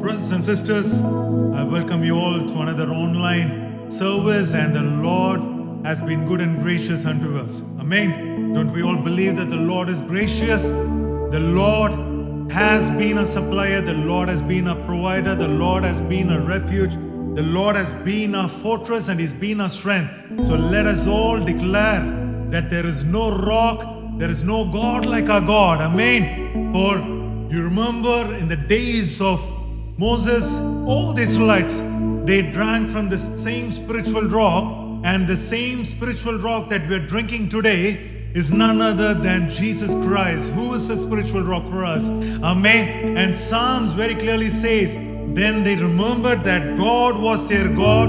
Brothers and sisters, I welcome you all to another online service, and the Lord has been good and gracious unto us. Amen. Don't we all believe that the Lord is gracious? The Lord has been a supplier, the Lord has been a provider, the Lord has been a refuge, the Lord has been our fortress, and He's been our strength. So let us all declare that there is no rock, there is no God like our God. Amen. For you remember in the days of Moses, all the Israelites, they drank from the same spiritual rock, and the same spiritual rock that we are drinking today is none other than Jesus Christ, who is the spiritual rock for us. Amen. And Psalms very clearly says, then they remembered that God was their God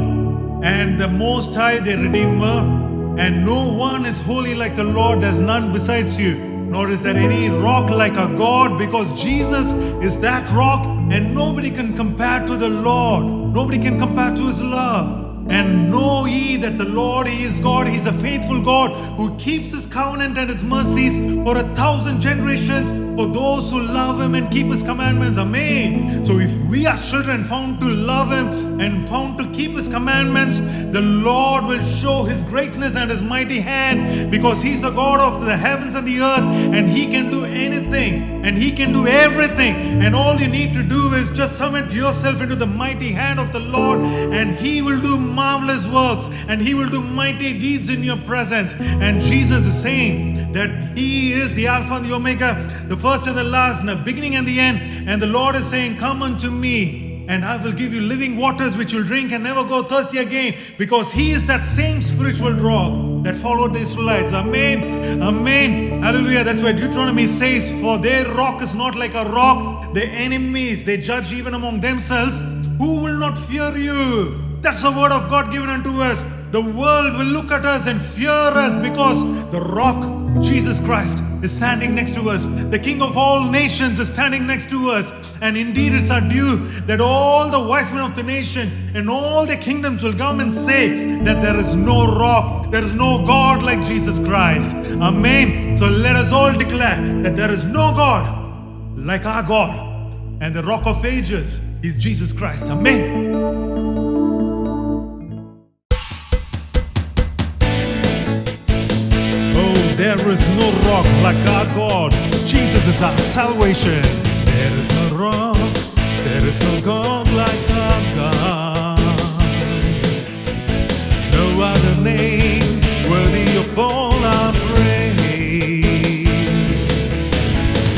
and the Most High their Redeemer, and no one is holy like the Lord. There's none besides you, nor is there any rock like our God, because Jesus is that rock, and nobody can compare to the Lord. Nobody can compare to His love. And know ye that the Lord, He is God. He is a faithful God who keeps His covenant and His mercies for 1,000 generations for those who love Him and keep His commandments. Amen. So if we are children found to love Him and found to keep His commandments, the Lord will show His greatness and His mighty hand, because He's the God of the heavens and the earth, and He can do anything and He can do everything. And all you need to do is just submit yourself into the mighty hand of the Lord, and He will do marvelous works, and He will do mighty deeds in your presence. And Jesus is saying that He is the Alpha and the Omega, the first and the last, and the beginning and the end. And the Lord is saying, come unto me, and I will give you living waters which you'll drink and never go thirsty again, because He is that same spiritual rock that followed the Israelites. Amen. Amen. Hallelujah. That's why Deuteronomy says, for their rock is not like a rock. Their enemies, they judge even among themselves. Who will not fear you? That's the word of God given unto us. The world will look at us and fear us, because the rock, Jesus Christ, is standing next to us. The King of all nations is standing next to us. And indeed it's our due that all the wise men of the nations and all the kingdoms will come and say that there is no rock, there is no God like Jesus Christ. Amen. So let us all declare that there is no God like our God, and the rock of ages is Jesus Christ. Amen. There is no rock like our God. Jesus is our salvation. There is no rock, there is no God like our God. No other name worthy of all our praise.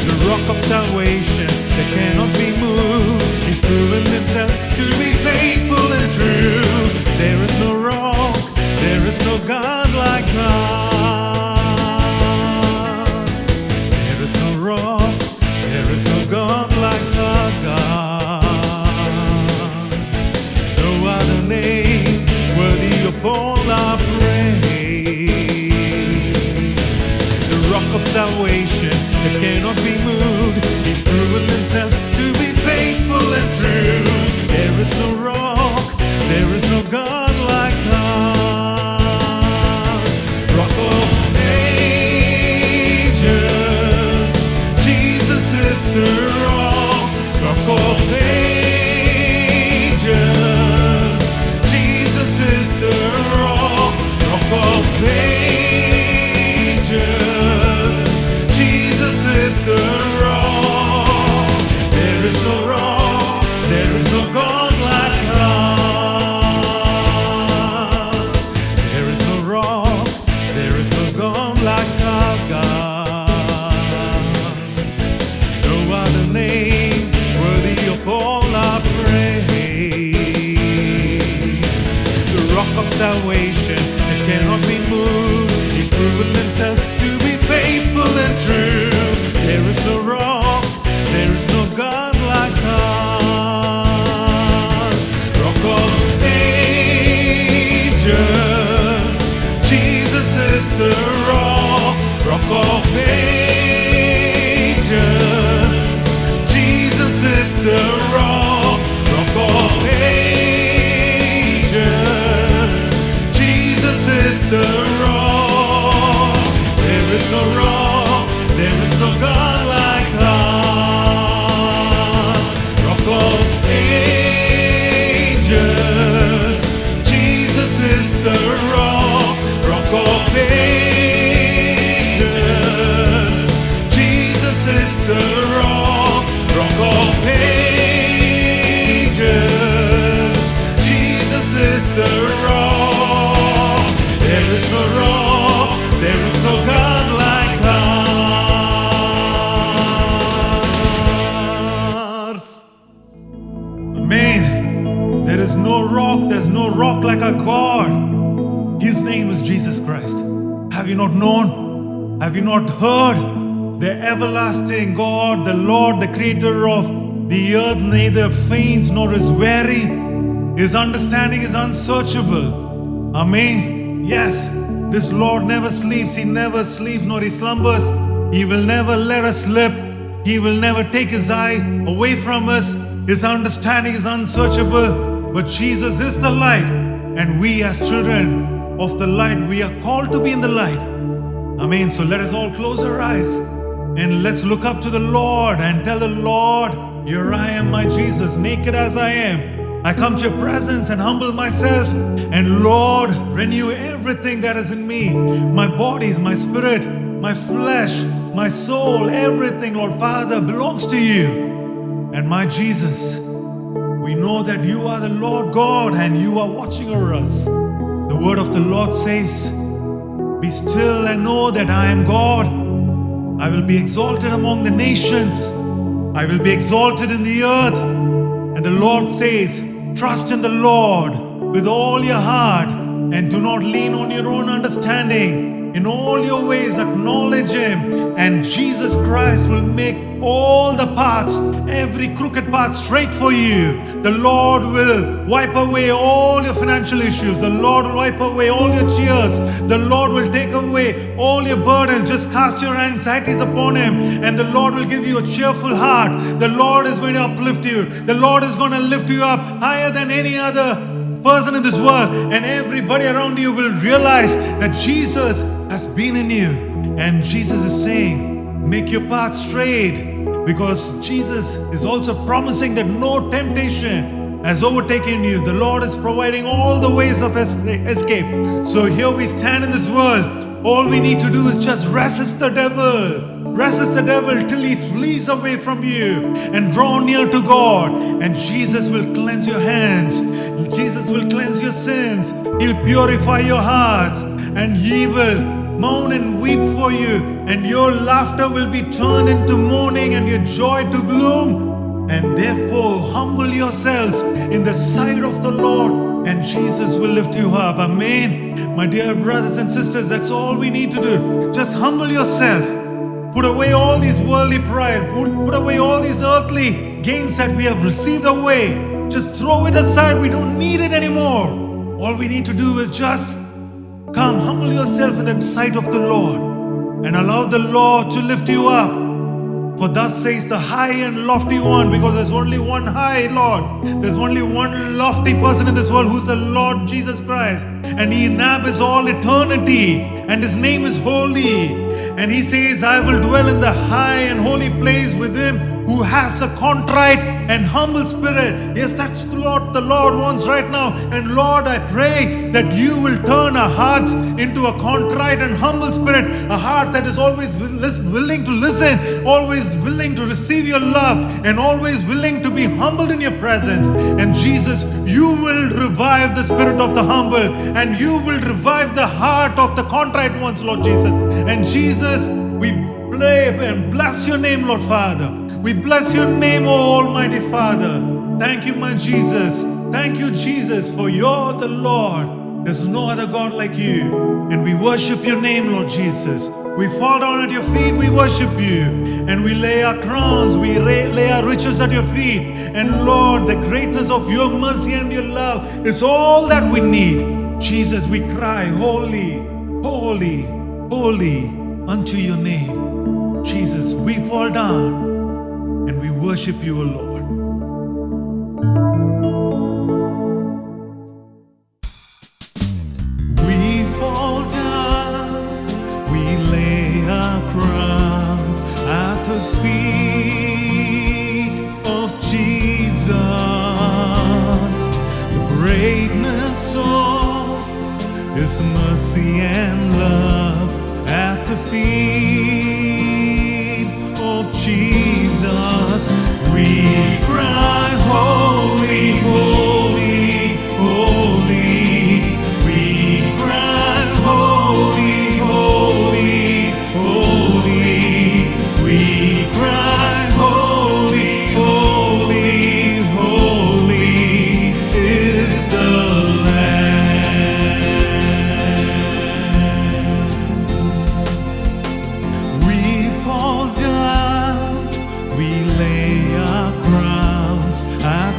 The rock of salvation that cannot be moved, He's proven Himself to be faithful and true. There is no rock, there is no God like God. God like us. is no rock, there's no rock like our God. His name is Jesus Christ. Have you not known? Have you not heard? The everlasting God, the Lord, the creator of the earth, neither faints nor is weary. His understanding is unsearchable. Amen. Yes, this Lord never sleeps. He never sleeps nor he slumbers. He will never let us slip. He will never take his eye away from us. His understanding is unsearchable. But Jesus is the light, and we as children of the light, we are called to be in the light. Amen. So let us all close our eyes and let's look up to the Lord and tell the Lord, here I am, my Jesus, naked as I am. I come to your presence and humble myself. And Lord, renew everything that is in me. My bodies, my spirit, my flesh, my soul, everything, Lord Father, belongs to you. And my Jesus, we know that you are the Lord God and you are watching over us. The word of the Lord says, be still and know that I am God. I will be exalted among the nations. I will be exalted in the earth. And the Lord says, trust in the Lord with all your heart and do not lean on your own understanding. In all your ways acknowledge Him, and Jesus Christ will make all the paths, every crooked path straight for you. The Lord will wipe away all your financial issues. The Lord will wipe away all your tears. The Lord will take away all your burdens. Just cast your anxieties upon Him, and the Lord will give you a cheerful heart. The Lord is going to uplift you. The Lord is going to lift you up higher than any other person in this world, and everybody around you will realize that Jesus has been in you. And Jesus is saying, make your path straight, because Jesus is also promising that no temptation has overtaken you. The Lord is providing all the ways of escape. So here we stand in this world. All we need to do is just resist the devil. Resist the devil till he flees away from you, and draw near to God, and Jesus will cleanse your hands. Jesus will cleanse your sins. He'll purify your hearts, and He will mourn and weep for you, and your laughter will be turned into mourning and your joy to gloom. And therefore humble yourselves in the sight of the Lord, and Jesus will lift you up. Amen. My dear brothers and sisters, that's all we need to do. Just humble yourself. Put away all these worldly pride. Put away all these earthly gains that we have received away. Just throw it aside. We don't need it anymore. All we need to do is just come, humble yourself in the sight of the Lord, and allow the Lord to lift you up. For thus says the high and lofty one, because there's only one high Lord. There's only one lofty person in this world, who's the Lord Jesus Christ. And He inhabits all eternity, and His name is holy. And He says, I will dwell in the high and holy place with him who has a contrite and humble spirit. Yes, that's what the Lord wants right now. And Lord, I pray that you will turn our hearts into a contrite and humble spirit, a heart that is always willing to listen, always willing to receive your love, and always willing to be humbled in your presence. And Jesus, you will revive the spirit of the humble, and you will revive the heart of the contrite ones, Lord Jesus. And Jesus, we pray and bless your name, Lord Father. We bless your name, O Almighty Father. Thank you, my Jesus. Thank you, Jesus, for you're the Lord. There's no other God like you. And we worship your name, Lord Jesus. We fall down at your feet, we worship you. And we lay our crowns, we lay our riches at your feet. And Lord, the greatness of your mercy and your love is all that we need. Jesus, we cry, holy, holy, holy unto your name. Jesus, we fall down and we worship you, O Lord. We fall down, we lay our crowns at the feet of Jesus. The greatness of His mercy and love at the feet of Jesus. We cry, holy, holy, holy. We cry, holy, holy, holy. We cry, holy, holy, holy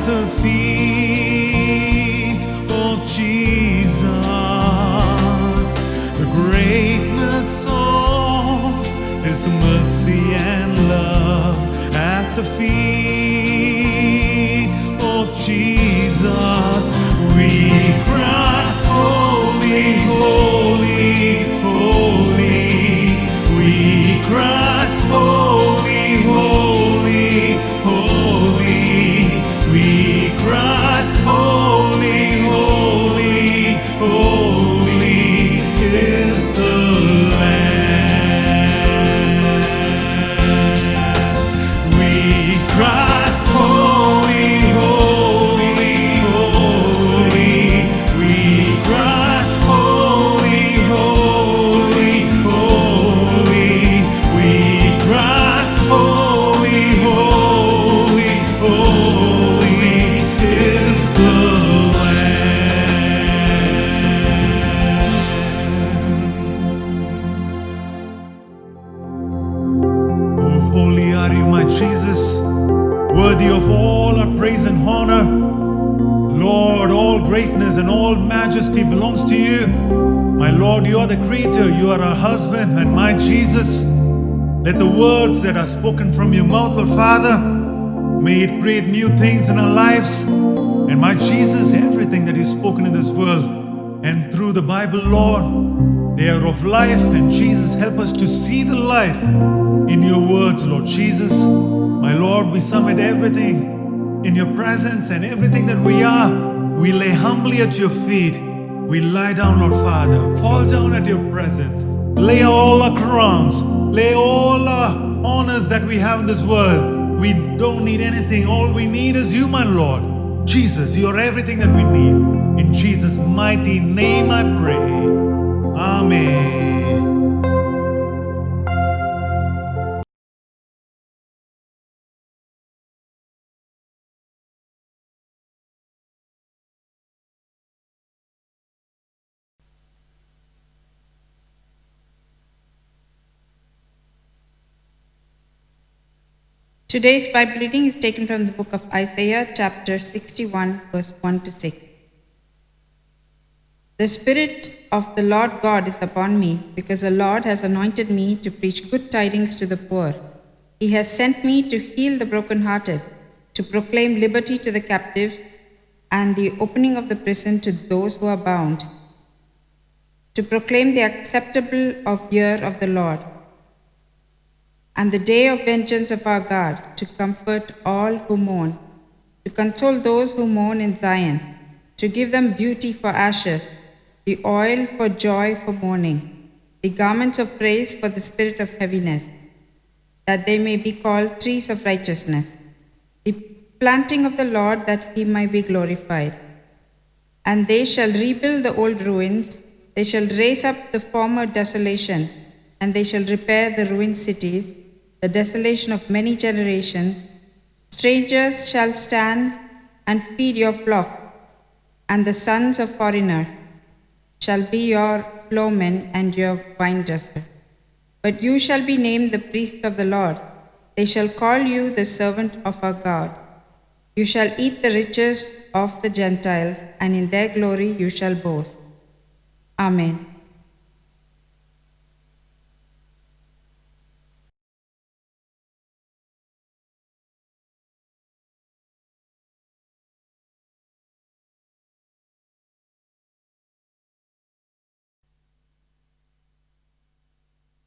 the feet of Jesus. The greatness of His mercy and love at the feet of Jesus. We cry, holy, holy, holy. We cry, holy, holy, holy. We cry, holy, holy, holy is the Lamb. We cry, holy, holy, holy. We cry, holy, holy, holy. We cry, holy, holy, holy is the Lamb. Oh, holy are you, my Jesus, worthy of all our praise and honor. Lord, all greatness and all majesty belongs to you. My Lord, you are the creator, you are our husband, and my Jesus, let the words that are spoken from your mouth, Lord Father, may it create new things in our lives. And my Jesus, everything that is spoken in this world and through the Bible, Lord, they are of life. And Jesus, help us to see the life in your words, Lord Jesus. My Lord, we submit everything in your presence, and everything that we are, we lay humbly at your feet. We lie down, Lord Father, fall down at your presence, lay all our crowns, lay all our honors that we have in this world. We don't need anything. All we need is you, my Lord. Jesus, you are everything that we need. In Jesus' mighty name I pray. Amen. Today's Bible reading is taken from the book of Isaiah, chapter 61, verse 1 to 6. The Spirit of the Lord God is upon me, because the Lord has anointed me to preach good tidings to the poor. He has sent me to heal the brokenhearted, to proclaim liberty to the captives, and the opening of the prison to those who are bound, to proclaim the acceptable year of the Lord, and the day of vengeance of our God, to comfort all who mourn, to console those who mourn in Zion, to give them beauty for ashes, the oil for joy for mourning, the garments of praise for the spirit of heaviness, that they may be called trees of righteousness, the planting of the Lord, that he might be glorified. And they shall rebuild the old ruins, they shall raise up the former desolation, and they shall repair the ruined cities, the desolation of many generations. Strangers shall stand and feed your flock, and the sons of foreigner shall be your plowmen and your vinedresser. But you shall be named the priest of the Lord. They shall call you the servant of our God. You shall eat the riches of the Gentiles, and in their glory you shall boast. Amen.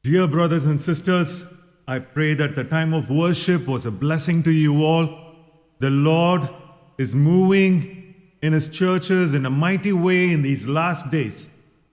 Dear brothers and sisters, I pray that the time of worship was a blessing to you all. The Lord is moving in His churches in a mighty way in these last days.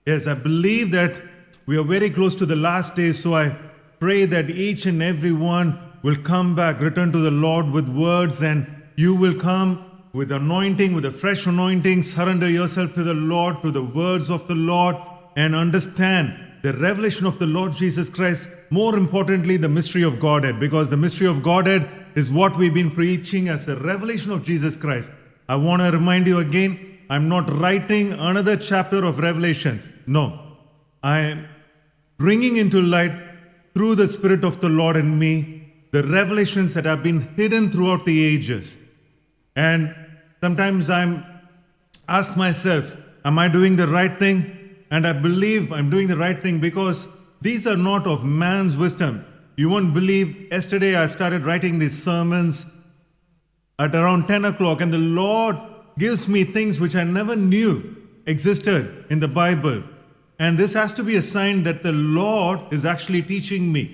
Yes, I believe that we are very close to the last days, so I pray that each and every one will come back, return to the Lord with words, and you will come with anointing, with a fresh anointing. Surrender yourself to the Lord, to the words of the Lord, and understand the revelation of the Lord Jesus Christ, more importantly, the mystery of Godhead, because the mystery of Godhead is what we've been preaching as the revelation of Jesus Christ. I want to remind you again, I'm not writing another chapter of Revelations. No, I am bringing into light through the Spirit of the Lord in me the revelations that have been hidden throughout the ages. And sometimes ask myself, am I doing the right thing? And I believe I'm doing the right thing because these are not of man's wisdom. You won't believe, yesterday I started writing these sermons at around 10 o'clock, and the Lord gives me things which I never knew existed in the Bible. And this has to be a sign that the Lord is actually teaching me.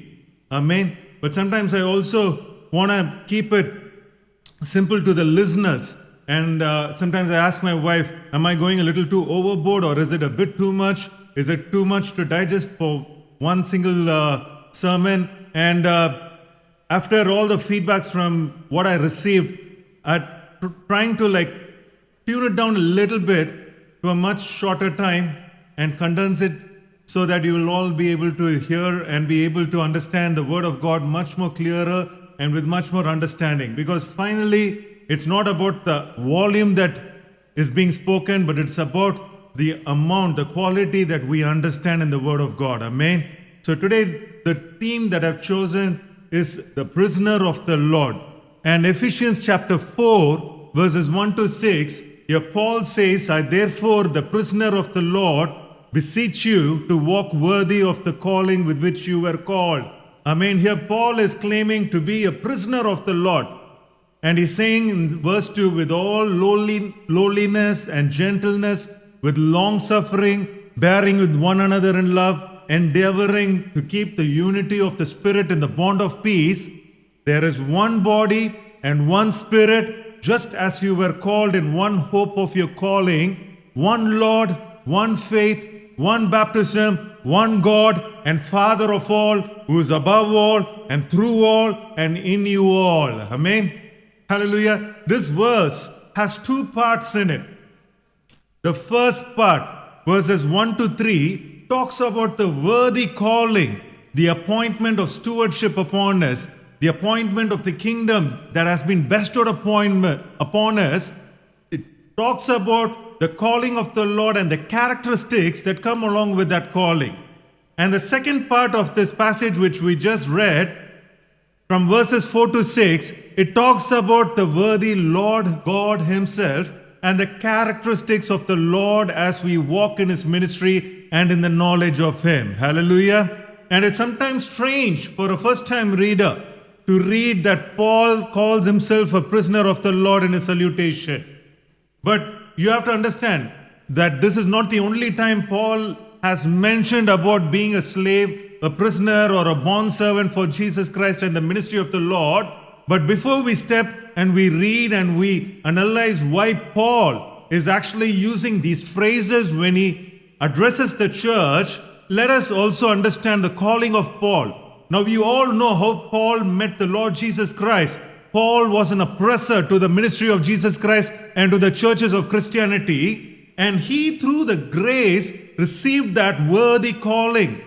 Amen. But sometimes I also want to keep it simple to the listeners. And sometimes I ask my wife, am I going a little too overboard, or is it a bit too much? Is it too much to digest for one single sermon? And after all the feedbacks from what I received, trying to tune it down a little bit to a much shorter time and condense it so that you will all be able to hear and be able to understand the Word of God much more clearer and with much more understanding. Because finally, it's not about the volume that is being spoken, but it's about the amount, the quality that we understand in the Word of God. Amen. So today, the theme that I've chosen is the prisoner of the Lord. And Ephesians chapter 4, verses 1 to 6, here Paul says, I therefore, the prisoner of the Lord, beseech you to walk worthy of the calling with which you were called. Amen. Here Paul is claiming to be a prisoner of the Lord. And he's saying in verse 2, with all lowliness and gentleness, with long suffering, bearing with one another in love, endeavoring to keep the unity of the Spirit in the bond of peace. There is one body and one Spirit, just as you were called in one hope of your calling, one Lord, one faith, one baptism, one God and Father of all, who is above all and through all and in you all. Amen. Hallelujah. This verse has two parts in it. The first part, verses 1 to 3, talks about the worthy calling, the appointment of stewardship upon us, the appointment of the kingdom that has been bestowed upon us. It talks about the calling of the Lord and the characteristics that come along with that calling. And the second part of this passage, which we just read, from verses 4 to 6, it talks about the worthy Lord God Himself and the characteristics of the Lord as we walk in His ministry and in the knowledge of Him. Hallelujah. And it's sometimes strange for a first-time reader to read that Paul calls himself a prisoner of the Lord in his salutation. But you have to understand that this is not the only time Paul has mentioned about being a slave, a prisoner, or a bondservant for Jesus Christ and the ministry of the Lord. But before we step and we read and we analyze why Paul is actually using these phrases when he addresses the church, let us also understand the calling of Paul. Now, you all know how Paul met the Lord Jesus Christ. Paul was an oppressor to the ministry of Jesus Christ and to the churches of Christianity. And he, through the grace, received that worthy calling.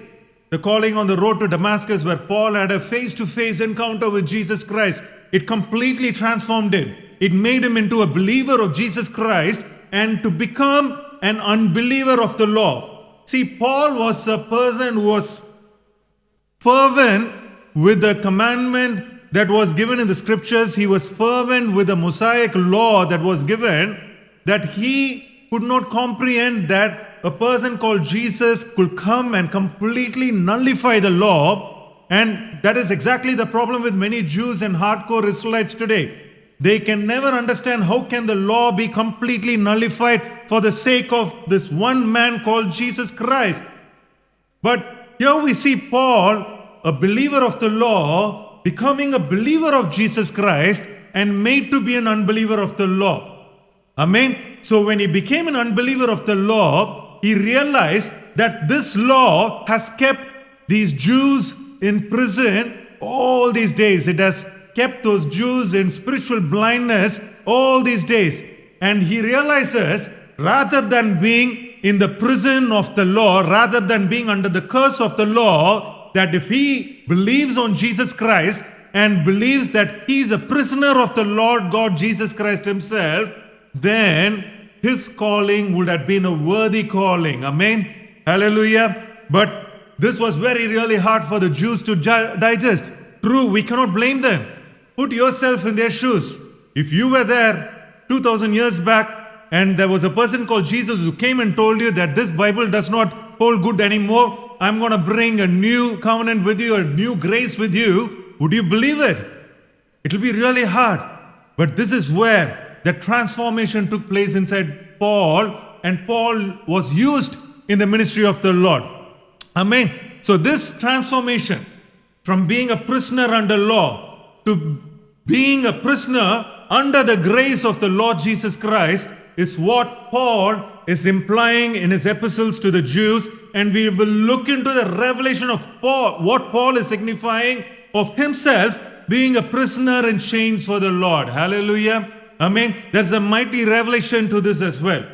The calling on the road to Damascus, where Paul had a face-to-face encounter with Jesus Christ. It completely transformed him. It made him into a believer of Jesus Christ and to become an unbeliever of the law. See, Paul was a person who was fervent with the commandment that was given in the scriptures. He was fervent with the Mosaic law that was given, that he could not comprehend that a person called Jesus could come and completely nullify the law. And that is exactly the problem with many Jews and hardcore Israelites today. They can never understand how can the law be completely nullified for the sake of this one man called Jesus Christ. But here we see Paul, a believer of the law, becoming a believer of Jesus Christ and made to be an unbeliever of the law. Amen. So when he became an unbeliever of the law, he realized that this law has kept these Jews in prison all these days. It has kept those Jews in spiritual blindness all these days. And he realizes, rather than being in the prison of the law, rather than being under the curse of the law, that if he believes on Jesus Christ and believes that he is a prisoner of the Lord God Jesus Christ Himself, then his calling would have been a worthy calling. Amen. Hallelujah. But this was really hard for the Jews to digest. True, we cannot blame them. Put yourself in their shoes. If you were there 2,000 years back, and there was a person called Jesus who came and told you that this Bible does not hold good anymore. I'm going to bring a new covenant with you, a new grace with you. Would you believe it? It will be really hard. But this is where the transformation took place inside Paul, and Paul was used in the ministry of the Lord. Amen. So this transformation from being a prisoner under law to being a prisoner under the grace of the Lord Jesus Christ is what Paul is implying in his epistles to the Jews, and we will look into the revelation of Paul, what Paul is signifying of himself being a prisoner in chains for the Lord. Hallelujah. Amen. There's a mighty revelation to this as well.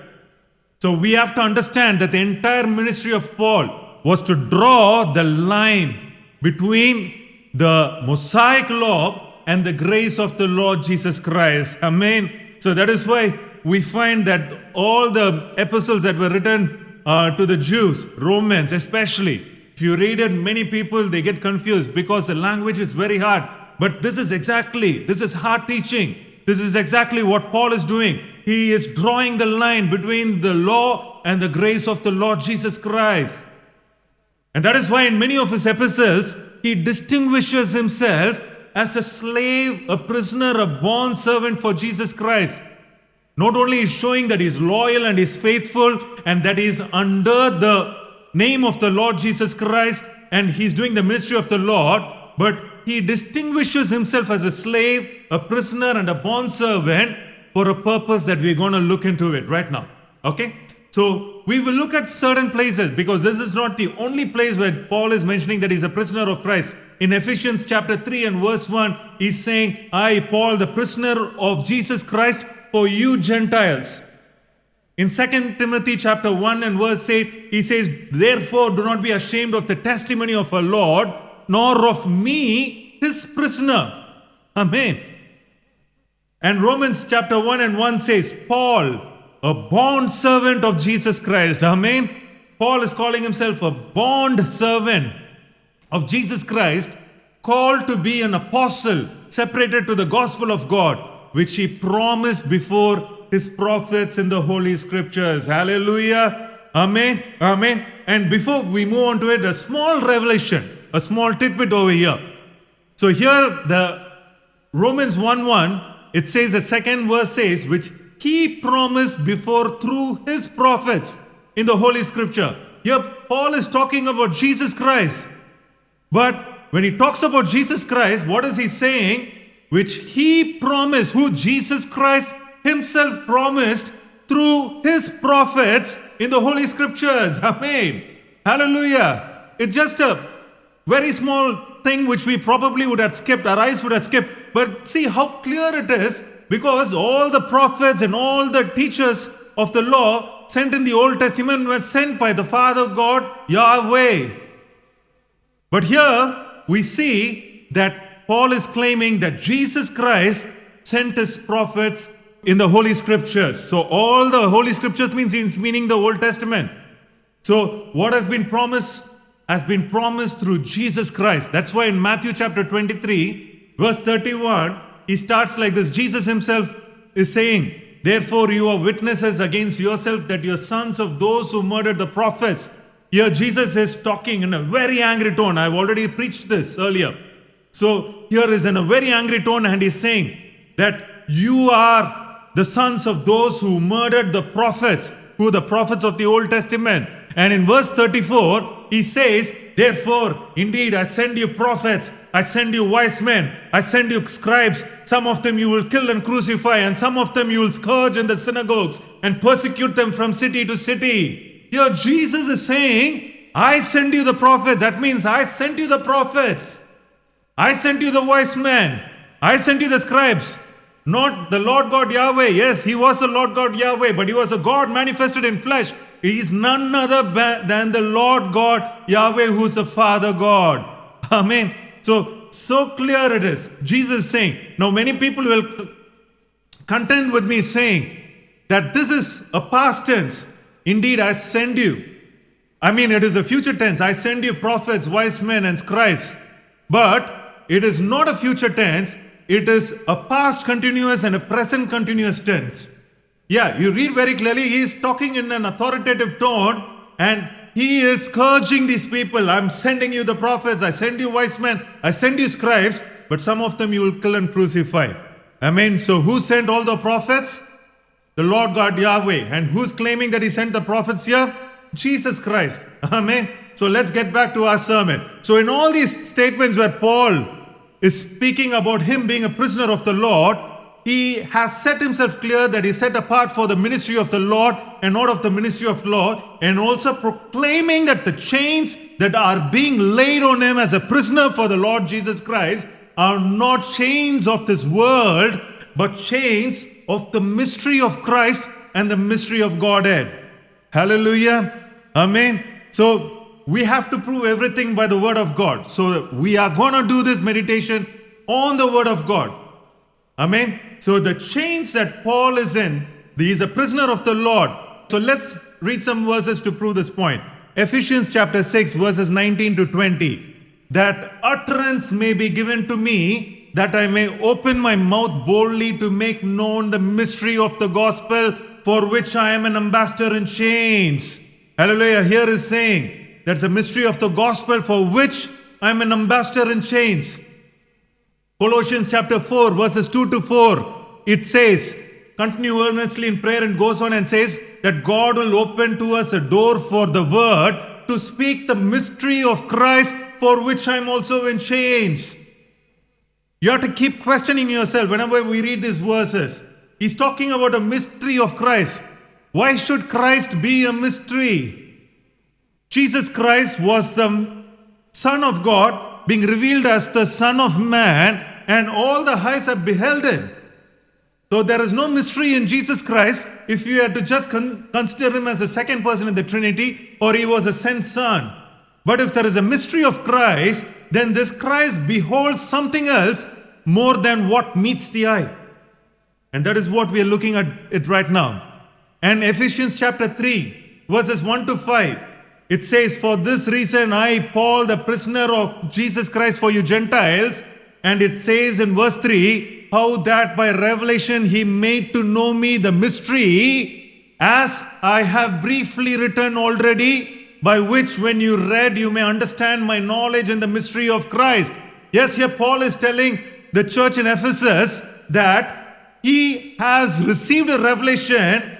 So we have to understand that the entire ministry of Paul was to draw the line between the Mosaic law and the grace of the Lord Jesus Christ. Amen. So that is why we find that all the epistles that were written to the Jews, Romans especially, if you read it, many people, they get confused because the language is very hard. But this is hard teaching. This is exactly what Paul is doing. He is drawing the line between the law and the grace of the Lord Jesus Christ. And that is why in many of his epistles, he distinguishes himself as a slave, a prisoner, a bond servant for Jesus Christ. Not only is showing that he is loyal and is faithful and that he is under the name of the Lord Jesus Christ and he's doing the ministry of the Lord, but he distinguishes himself as a slave, a prisoner, and a bond servant for a purpose that we're going to look into it right now. Okay? So we will look at certain places because this is not the only place where Paul is mentioning that he's a prisoner of Christ. In Ephesians chapter 3 and verse 1, he's saying, I, Paul, the prisoner of Jesus Christ, for you Gentiles. In 2 Timothy chapter 1 and verse 8, he says, therefore do not be ashamed of the testimony of our Lord, nor of me, his prisoner. Amen. And Romans chapter 1 and 1 says, Paul, a bond servant of Jesus Christ. Amen. Paul is calling himself a bond servant of Jesus Christ, called to be an apostle, separated to the gospel of God, which he promised before his prophets in the Holy Scriptures. Hallelujah. Amen. Amen. And before we move on to it, a small revelation, a small tidbit over here. So here the Romans 1:1, it says, the second verse says, which he promised before through his prophets in the Holy Scripture. Here Paul is talking about Jesus Christ. But when he talks about Jesus Christ, what is he saying? Which he promised, who Jesus Christ himself promised through his prophets in the Holy Scriptures. Amen. Hallelujah. It's just a very small thing which we probably would have skipped, our eyes would have skipped. But see how clear it is, because all the prophets and all the teachers of the law sent in the Old Testament were sent by the Father God, Yahweh. But here we see that Paul is claiming that Jesus Christ sent his prophets in the Holy Scriptures. So all the Holy Scriptures meaning the Old Testament. So what has been promised through Jesus Christ. That's why in Matthew chapter 23, verse 31, he starts like this. Jesus himself is saying, therefore you are witnesses against yourself that you are sons of those who murdered the prophets. Here Jesus is talking in a very angry tone. I've already preached this earlier. So here is in a very angry tone, and he's saying that you are the sons of those who murdered the prophets, who are the prophets of the Old Testament. And in verse 34, he says, therefore, indeed, I send you prophets, I send you wise men, I send you scribes. Some of them you will kill and crucify, and some of them you will scourge in the synagogues and persecute them from city to city. Here Jesus is saying, I send you the prophets. That means I sent you the prophets. I sent you the wise men. I sent you the scribes. Not the Lord God Yahweh. Yes, he was the Lord God Yahweh, but he was a God manifested in flesh. He is none other than the Lord God Yahweh, who is the Father God. Amen. So clear it is. Jesus is saying, now many people will contend with me saying that this is a past tense. Indeed, I send you. I mean, it is a future tense. I send you prophets, wise men, and scribes. But it is not a future tense. it is a past continuous and a present continuous tense. Yeah, you read very clearly, he is talking in an authoritative tone and he is scourging these people. I'm sending you the prophets, I send you wise men, I send you scribes, but some of them you will kill and crucify. Amen. So who sent all the prophets? The Lord God Yahweh. And who's claiming that he sent the prophets here? Jesus Christ. Amen. So let's get back to our sermon. So in all these statements where Paul is speaking about him being a prisoner of the Lord, he has set himself clear that he's set apart for the ministry of the Lord and not of the ministry of Lord, and also proclaiming that the chains that are being laid on him as a prisoner for the Lord Jesus Christ are not chains of this world, but chains of the mystery of Christ and the mystery of Godhead. Hallelujah. Amen. So we have to prove everything by the word of God. So we are going to do this meditation on the word of God. Amen. So the chains that Paul is in, he is a prisoner of the Lord. So let's read some verses to prove this point. Ephesians chapter 6 verses 19 to 20. That utterance may be given to me, that I may open my mouth boldly to make known the mystery of the gospel, for which I am an ambassador in chains. Hallelujah. Here is saying that's a mystery of the gospel for which I am an ambassador in chains. Colossians chapter 4 verses 2 to 4, it says, continue earnestly in prayer, and goes on and says that God will open to us a door for the word to speak the mystery of Christ, for which I am also in chains. You have to keep questioning yourself whenever we read these verses. He's talking about a mystery of Christ. Why should Christ be a mystery? Jesus Christ was the Son of God being revealed as the Son of Man, and all the eyes have beheld him. So there is no mystery in Jesus Christ if you had to just consider him as a second person in the Trinity, or he was a sent son. But if there is a mystery of Christ, then this Christ beholds something else more than what meets the eye. And that is what we are looking at it right now. And Ephesians chapter 3 verses 1 to 5, it says, for this reason I, Paul, the prisoner of Jesus Christ for you Gentiles. And it says in verse 3, how that by revelation he made to know me the mystery, as I have briefly written already, by which when you read you may understand my knowledge in the mystery of Christ. Yes, here Paul is telling the church in Ephesus that he has received a revelation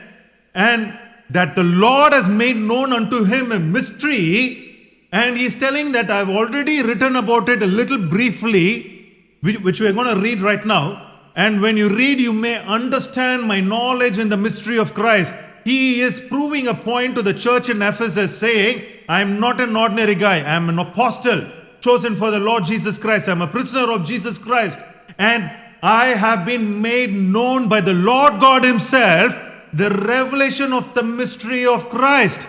and that the Lord has made known unto him a mystery, and he's telling that I've already written about it a little briefly, which we're going to read right now. And when you read, you may understand my knowledge in the mystery of Christ. He is proving a point to the church in Ephesus, saying, I'm not an ordinary guy. I'm an apostle chosen for the Lord Jesus Christ. I'm a prisoner of Jesus Christ. And I have been made known by the Lord God himself the revelation of the mystery of Christ.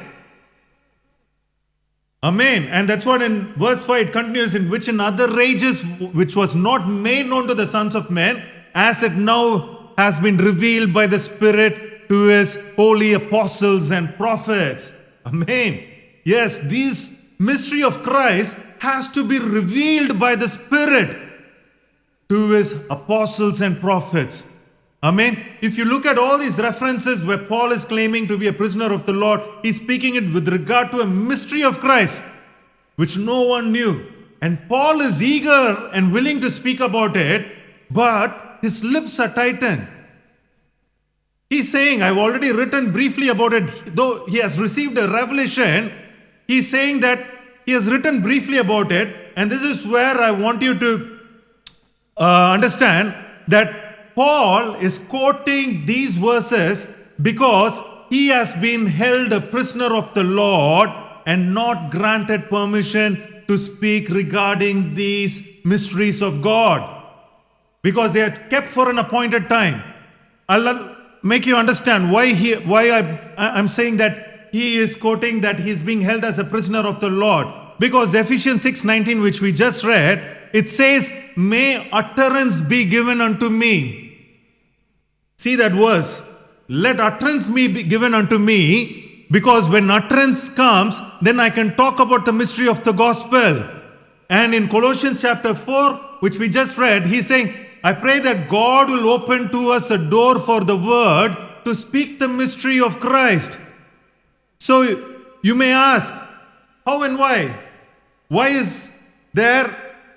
Amen. And that's what in verse 5 it continues, in which in other ages which was not made known to the sons of men, as it now has been revealed by the Spirit to his holy apostles and prophets. Amen. Yes, this mystery of Christ has to be revealed by the Spirit to his apostles and prophets. Amen. If you look at all these references where Paul is claiming to be a prisoner of the Lord, he's speaking it with regard to a mystery of Christ, which no one knew. And Paul is eager and willing to speak about it, but his lips are tightened. He's saying, I've already written briefly about it, though he has received a revelation. He's saying that he has written briefly about it, and this is where I want you to understand that Paul is quoting these verses because he has been held a prisoner of the Lord and not granted permission to speak regarding these mysteries of God, because they are kept for an appointed time. I'll make you understand why I'm saying that he is quoting that he's being held as a prisoner of the Lord. Because Ephesians 6:19, which we just read, it says, may utterance be given unto me. See that verse. Let utterance be given unto me, because when utterance comes, then I can talk about the mystery of the gospel. And in Colossians chapter 4, which we just read, he's saying, I pray that God will open to us a door for the word to speak the mystery of Christ. So you may ask, how and why? Why is there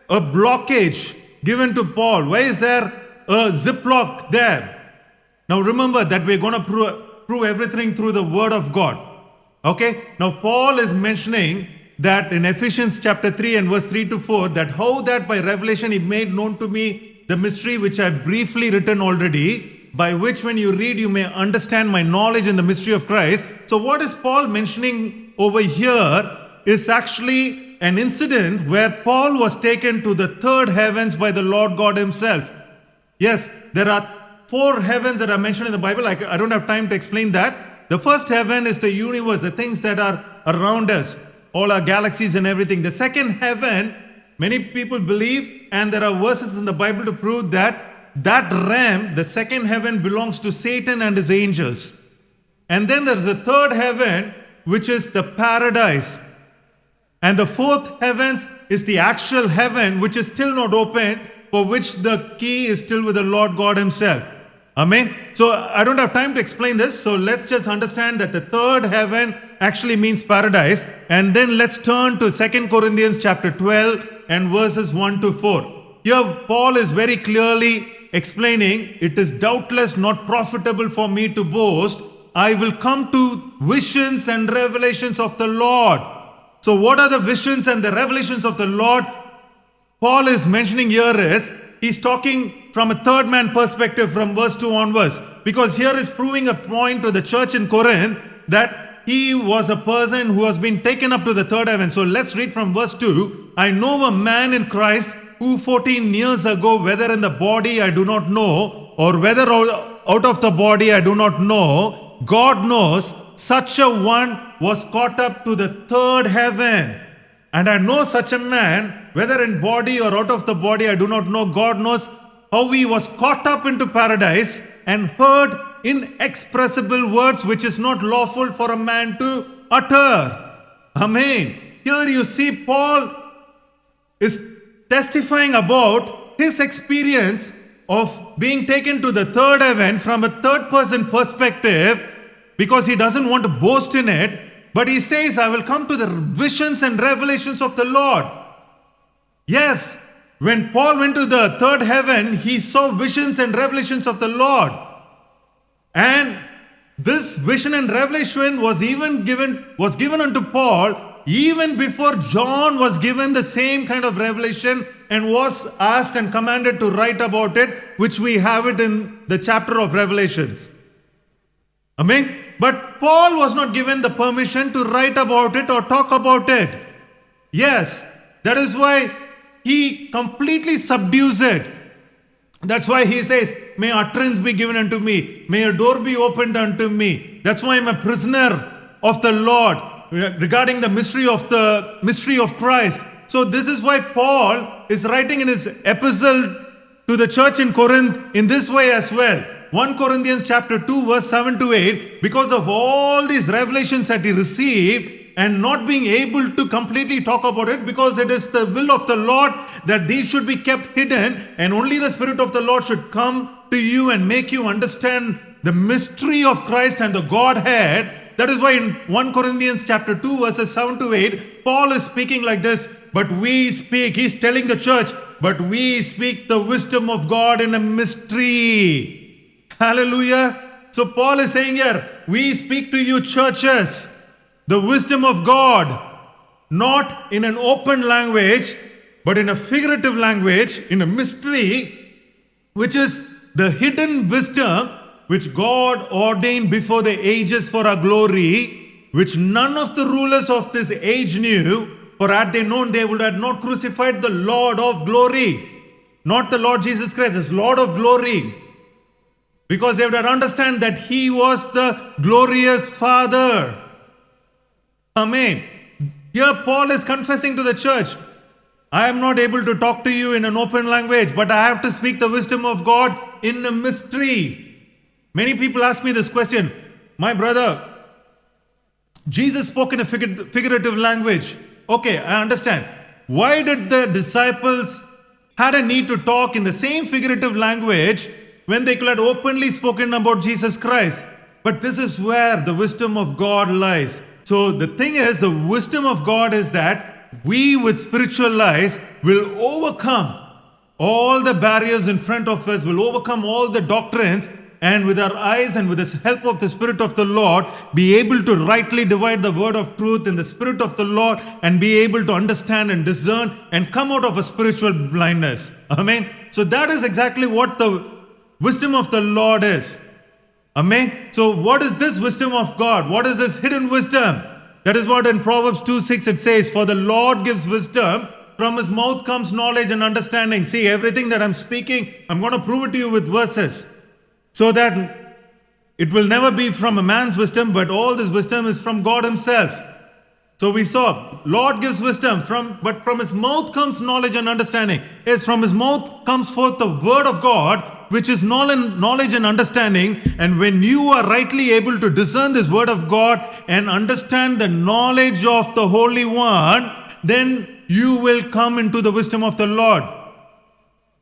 a blockage given to Paul? Why is there a ziplock there? Now remember that we're going to prove everything through the word of God. Okay? Now Paul is mentioning that in Ephesians chapter 3 and verse 3 to 4, that how that by revelation he made known to me the mystery which I briefly written already, by which when you read you may understand my knowledge in the mystery of Christ. So what is Paul mentioning over here is actually an incident where Paul was taken to the third heavens by the Lord God himself. Yes, there are 4 heavens that are mentioned in the Bible. I don't have time to explain that. The first heaven is the universe, the things that are around us, all our galaxies and everything. The second heaven, many people believe, and there are verses in the Bible to prove that that realm, the second heaven, belongs to Satan and his angels. And then there's the third heaven, which is the paradise. And the fourth heavens is the actual heaven, which is still not open, for which the key is still with the Lord God himself. Amen. So I don't have time to explain this. So let's just understand that the third heaven actually means paradise. And then let's turn to 2 Corinthians chapter 12 and verses 1 to 4. Here Paul is very clearly explaining, it is doubtless not profitable for me to boast. I will come to visions and revelations of the Lord. So what are the visions and the revelations of the Lord Paul is mentioning here is, he's talking from a third man perspective from verse 2 onwards. Because here is proving a point to the church in Corinth that he was a person who has been taken up to the third heaven. So let's read from verse 2. I know a man in Christ who 14 years ago, whether in the body I do not know, or whether out of the body I do not know, God knows, such a one was caught up to the third heaven. And I know such a man, whether in body or out of the body, I do not know. God knows how he was caught up into paradise and heard inexpressible words which is not lawful for a man to utter. Amen. Here you see Paul is testifying about his experience of being taken to the third heaven from a third person perspective, because he doesn't want to boast in it. But he says, I will come to the visions and revelations of the Lord. Yes, when Paul went to the third heaven, he saw visions and revelations of the Lord. And this vision and revelation was given unto Paul even before John was given the same kind of revelation and was asked and commanded to write about it, which we have it in the chapter of Revelations. Amen. But Paul was not given the permission to write about it or talk about it. Yes, that is why he completely subdues it. That's why he says, may utterance be given unto me. May a door be opened unto me. That's why I'm a prisoner of the Lord regarding the mystery of Christ. So this is why Paul is writing in his epistle to the church in Corinth in this way as well. 1 Corinthians chapter 2 verse 7 to 8, because of all these revelations that he received and not being able to completely talk about it, because it is the will of the Lord that these should be kept hidden, and only the Spirit of the Lord should come to you and make you understand the mystery of Christ and the Godhead. That is why in 1 Corinthians chapter 2 verses 7 to 8, Paul is speaking like this, but we speak, he's telling the church, but we speak the wisdom of God in a mystery. Hallelujah. So Paul is saying here, we speak to you churches, the wisdom of God, not in an open language, but in a figurative language, in a mystery, which is the hidden wisdom which God ordained before the ages for our glory, which none of the rulers of this age knew, for had they known, they would have not crucified the Lord of glory. Not the Lord Jesus Christ, this Lord of glory. Because they would have understand that he was the glorious Father. Amen. Here Paul is confessing to the church, I am not able to talk to you in an open language, but I have to speak the wisdom of God in a mystery. Many people ask me this question, my brother, Jesus spoke in a figurative language. Okay, I understand. Why did the disciples had a need to talk in the same figurative language when they could have openly spoken about Jesus Christ. But this is where the wisdom of God lies. So the thing is, the wisdom of God is that we with spiritual eyes will overcome all the barriers in front of us, will overcome all the doctrines, and with our eyes and with the help of the Spirit of the Lord, be able to rightly divide the word of truth in the Spirit of the Lord and be able to understand and discern and come out of a spiritual blindness. Amen. So that is exactly what the wisdom of the Lord is. Amen. So what is this wisdom of God? What is this hidden wisdom? That is what in Proverbs 2:6 it says, "For the Lord gives wisdom, from his mouth comes knowledge and understanding." See, everything that I'm speaking, I'm going to prove it to you with verses, so that it will never be from a man's wisdom, but all this wisdom is from God himself. So we saw, Lord gives wisdom, but from his mouth comes knowledge and understanding. Yes, from his mouth comes forth the word of God, which is knowledge and understanding. And when you are rightly able to discern this word of God and understand the knowledge of the Holy One, then you will come into the wisdom of the Lord.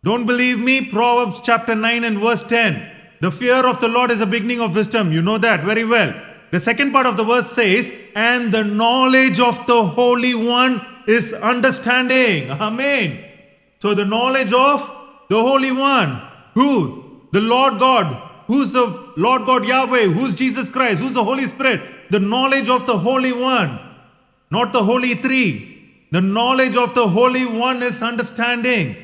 Don't believe me? Proverbs chapter 9 and verse 10. The fear of the Lord is the beginning of wisdom. You know that very well. The second part of the verse says, and the knowledge of the Holy One is understanding. Amen. So the knowledge of the Holy One. Who? The Lord God. Who's the Lord God Yahweh? Who's Jesus Christ? Who's the Holy Spirit? The knowledge of the Holy One. Not the Holy Three. The knowledge of the Holy One is understanding.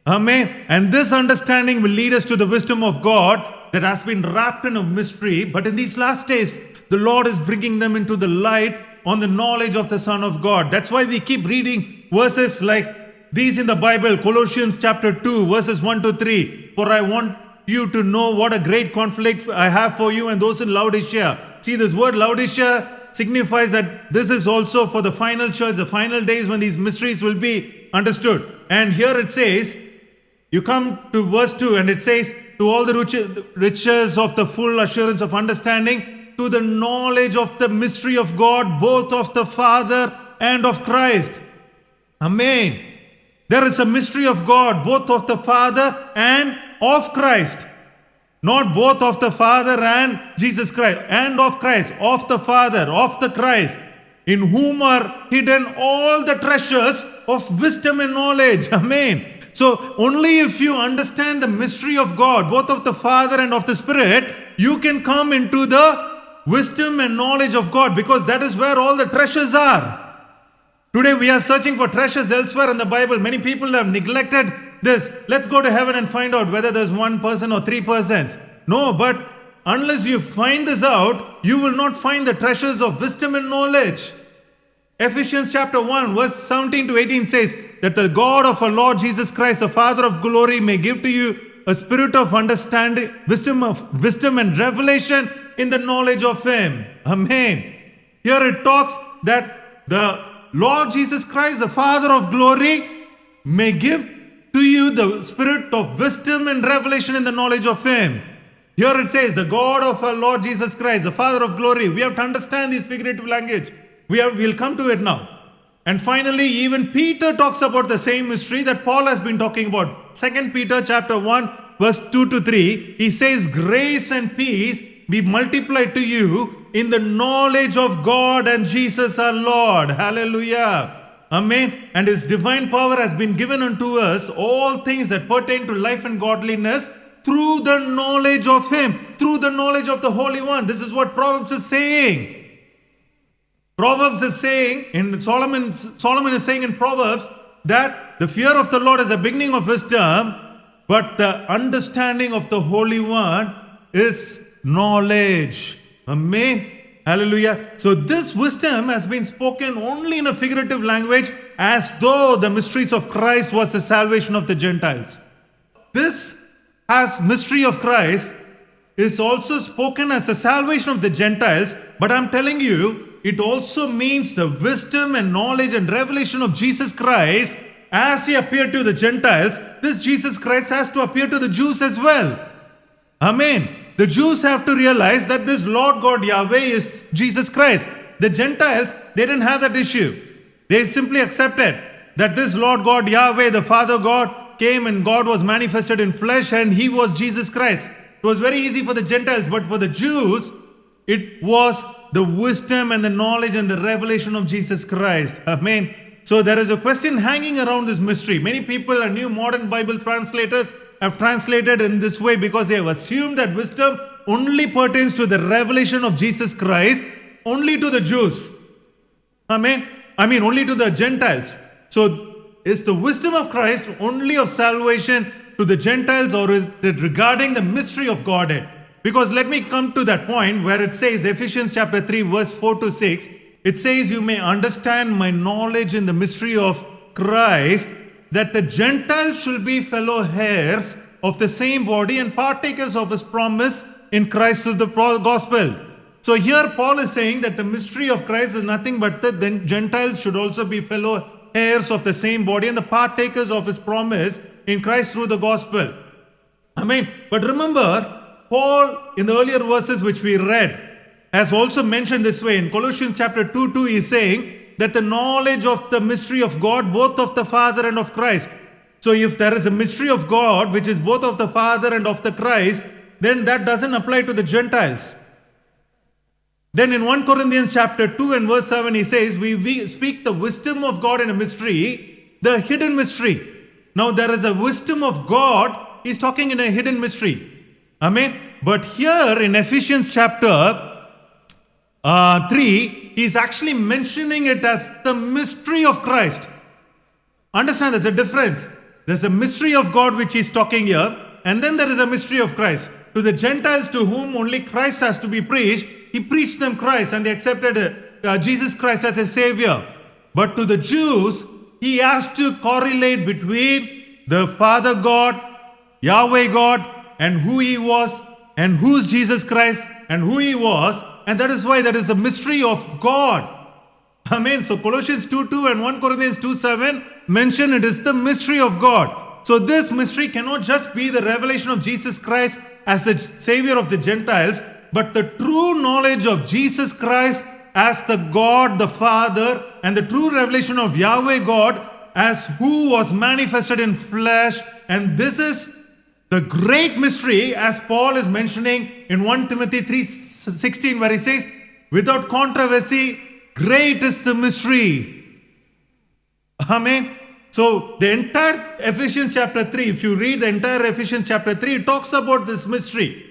Amen. And this understanding will lead us to the wisdom of God that has been wrapped in a mystery. But in these last days, the Lord is bringing them into the light on the knowledge of the Son of God. That's why we keep reading verses like these in the Bible. Colossians chapter 2, verses 1 to 3. For I want you to know what a great conflict I have for you and those in Laodicea. See, this word Laodicea signifies that this is also for the final church, the final days when these mysteries will be understood. And here it says, you come to verse 2 and it says, to all the riches of the full assurance of understanding, to the knowledge of the mystery of God, both of the Father and of Christ. Amen. There is a mystery of God, both of the Father and of Christ. Not both of the Father and Jesus Christ, and of Christ, of the Father, of the Christ, in whom are hidden all the treasures of wisdom and knowledge. Amen. So only if you understand the mystery of God, both of the Father and of the Spirit, you can come into the wisdom and knowledge of God, because that is where all the treasures are. Today we are searching for treasures elsewhere in the Bible. Many people have neglected this. Let's go to heaven and find out whether there's one person or three persons. No, but unless you find this out, you will not find the treasures of wisdom and knowledge. Ephesians chapter 1 verse 17 to 18 says that the God of our Lord Jesus Christ, the Father of glory, may give to you a spirit of understanding, wisdom and revelation in the knowledge of Him. Amen. Here it talks that the Lord Jesus Christ, the Father of glory, may give to you the spirit of wisdom and revelation in the knowledge of Him. Here it says, the God of our Lord Jesus Christ, the Father of glory. We have to understand this figurative language. We'll come to it now. And finally, even Peter talks about the same mystery that Paul has been talking about. 2 Peter chapter 1, verse 2 to 3. He says, grace and peace be multiplied to you in the knowledge of God and Jesus our Lord. Hallelujah. Amen. And His divine power has been given unto us all things that pertain to life and godliness through the knowledge of Him, through the knowledge of the Holy One. This is what Proverbs is saying. Proverbs is saying, Solomon is saying in Proverbs that the fear of the Lord is the beginning of wisdom, but the understanding of the Holy One is knowledge. Amen. Hallelujah. So this wisdom has been spoken only in a figurative language, as though the mysteries of Christ was the salvation of the Gentiles. This as mystery of Christ is also spoken as the salvation of the Gentiles, but I'm telling you, it also means the wisdom and knowledge and revelation of Jesus Christ as He appeared to the Gentiles. This Jesus Christ has to appear to the Jews as well. Amen. The Jews have to realize that this Lord God Yahweh is Jesus Christ. The Gentiles, they didn't have that issue. They simply accepted that this Lord God Yahweh, the Father God, came and God was manifested in flesh and he was Jesus Christ. It was very easy for the Gentiles, but for the Jews, it was the wisdom and the knowledge and the revelation of Jesus Christ. Amen. So there is a question hanging around this mystery. Many people and new modern Bible translators have translated in this way because they have assumed that wisdom only pertains to the revelation of Jesus Christ, only to the Jews. Amen. Only to the Gentiles. So is the wisdom of Christ only of salvation to the Gentiles, or is it regarding the mystery of Godhead? Because let me come to that point where it says, Ephesians chapter 3 verse 4 to 6, it says, you may understand my knowledge in the mystery of Christ, that the Gentiles should be fellow heirs of the same body and partakers of his promise in Christ through the gospel. So here Paul is saying that the mystery of Christ is nothing but that the Gentiles should also be fellow heirs of the same body and the partakers of his promise in Christ through the gospel. Amen. But remember, Paul in the earlier verses which we read has also mentioned this way. In Colossians chapter 2, he is saying that the knowledge of the mystery of God, both of the Father and of Christ. So if there is a mystery of God which is both of the Father and of the Christ, then that doesn't apply to the Gentiles. Then in 1 Corinthians chapter 2 and verse 7, he says, we speak the wisdom of God in a mystery, the hidden mystery. Now there is a wisdom of God, he's talking in a hidden mystery. Amen. But here in Ephesians chapter 3, he's actually mentioning it as the mystery of Christ. Understand, there's a difference. There's a mystery of God which he's talking here, and then there is a mystery of Christ. To the Gentiles to whom only Christ has to be preached, he preached them Christ and they accepted Jesus Christ as a savior. But to the Jews, he has to correlate between the Father God, Yahweh God, and who he was, and who's Jesus Christ, and who he was. And that is why that is a mystery of God. Amen. So Colossians 2:2 and 1 Corinthians 2:7 mention it is the mystery of God. So this mystery cannot just be the revelation of Jesus Christ as the Savior of the Gentiles, but the true knowledge of Jesus Christ as the God, the Father, and the true revelation of Yahweh God as who was manifested in flesh. And this is the great mystery as Paul is mentioning in 1 Timothy 3:16, where he says, without controversy, great is the mystery. Amen. So the entire Ephesians chapter 3, if you read the entire Ephesians chapter 3, it talks about this mystery.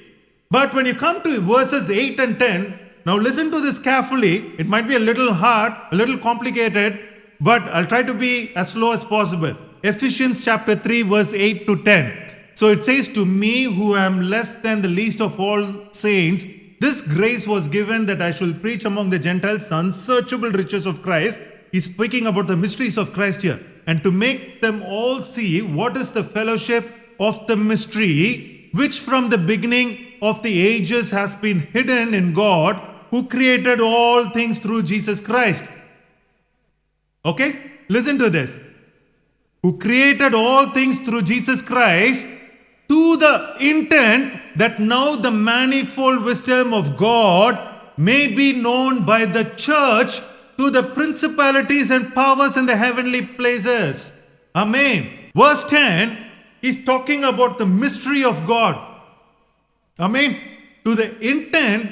But when you come to verses 8 and 10, now listen to this carefully. It might be a little hard, a little complicated, but I'll try to be as slow as possible. Ephesians chapter 3 verse 8 to 10. So it says, to me who am less than the least of all saints, this grace was given that I should preach among the Gentiles the unsearchable riches of Christ. He's speaking about the mysteries of Christ here. And to make them all see what is the fellowship of the mystery, which from the beginning of the ages has been hidden in God, who created all things through Jesus Christ. Okay? Listen to this. Who created all things through Jesus Christ, to the intent that now the manifold wisdom of God may be known by the church to the principalities and powers in the heavenly places. Amen. Verse 10 is talking about the mystery of God. Amen. To the intent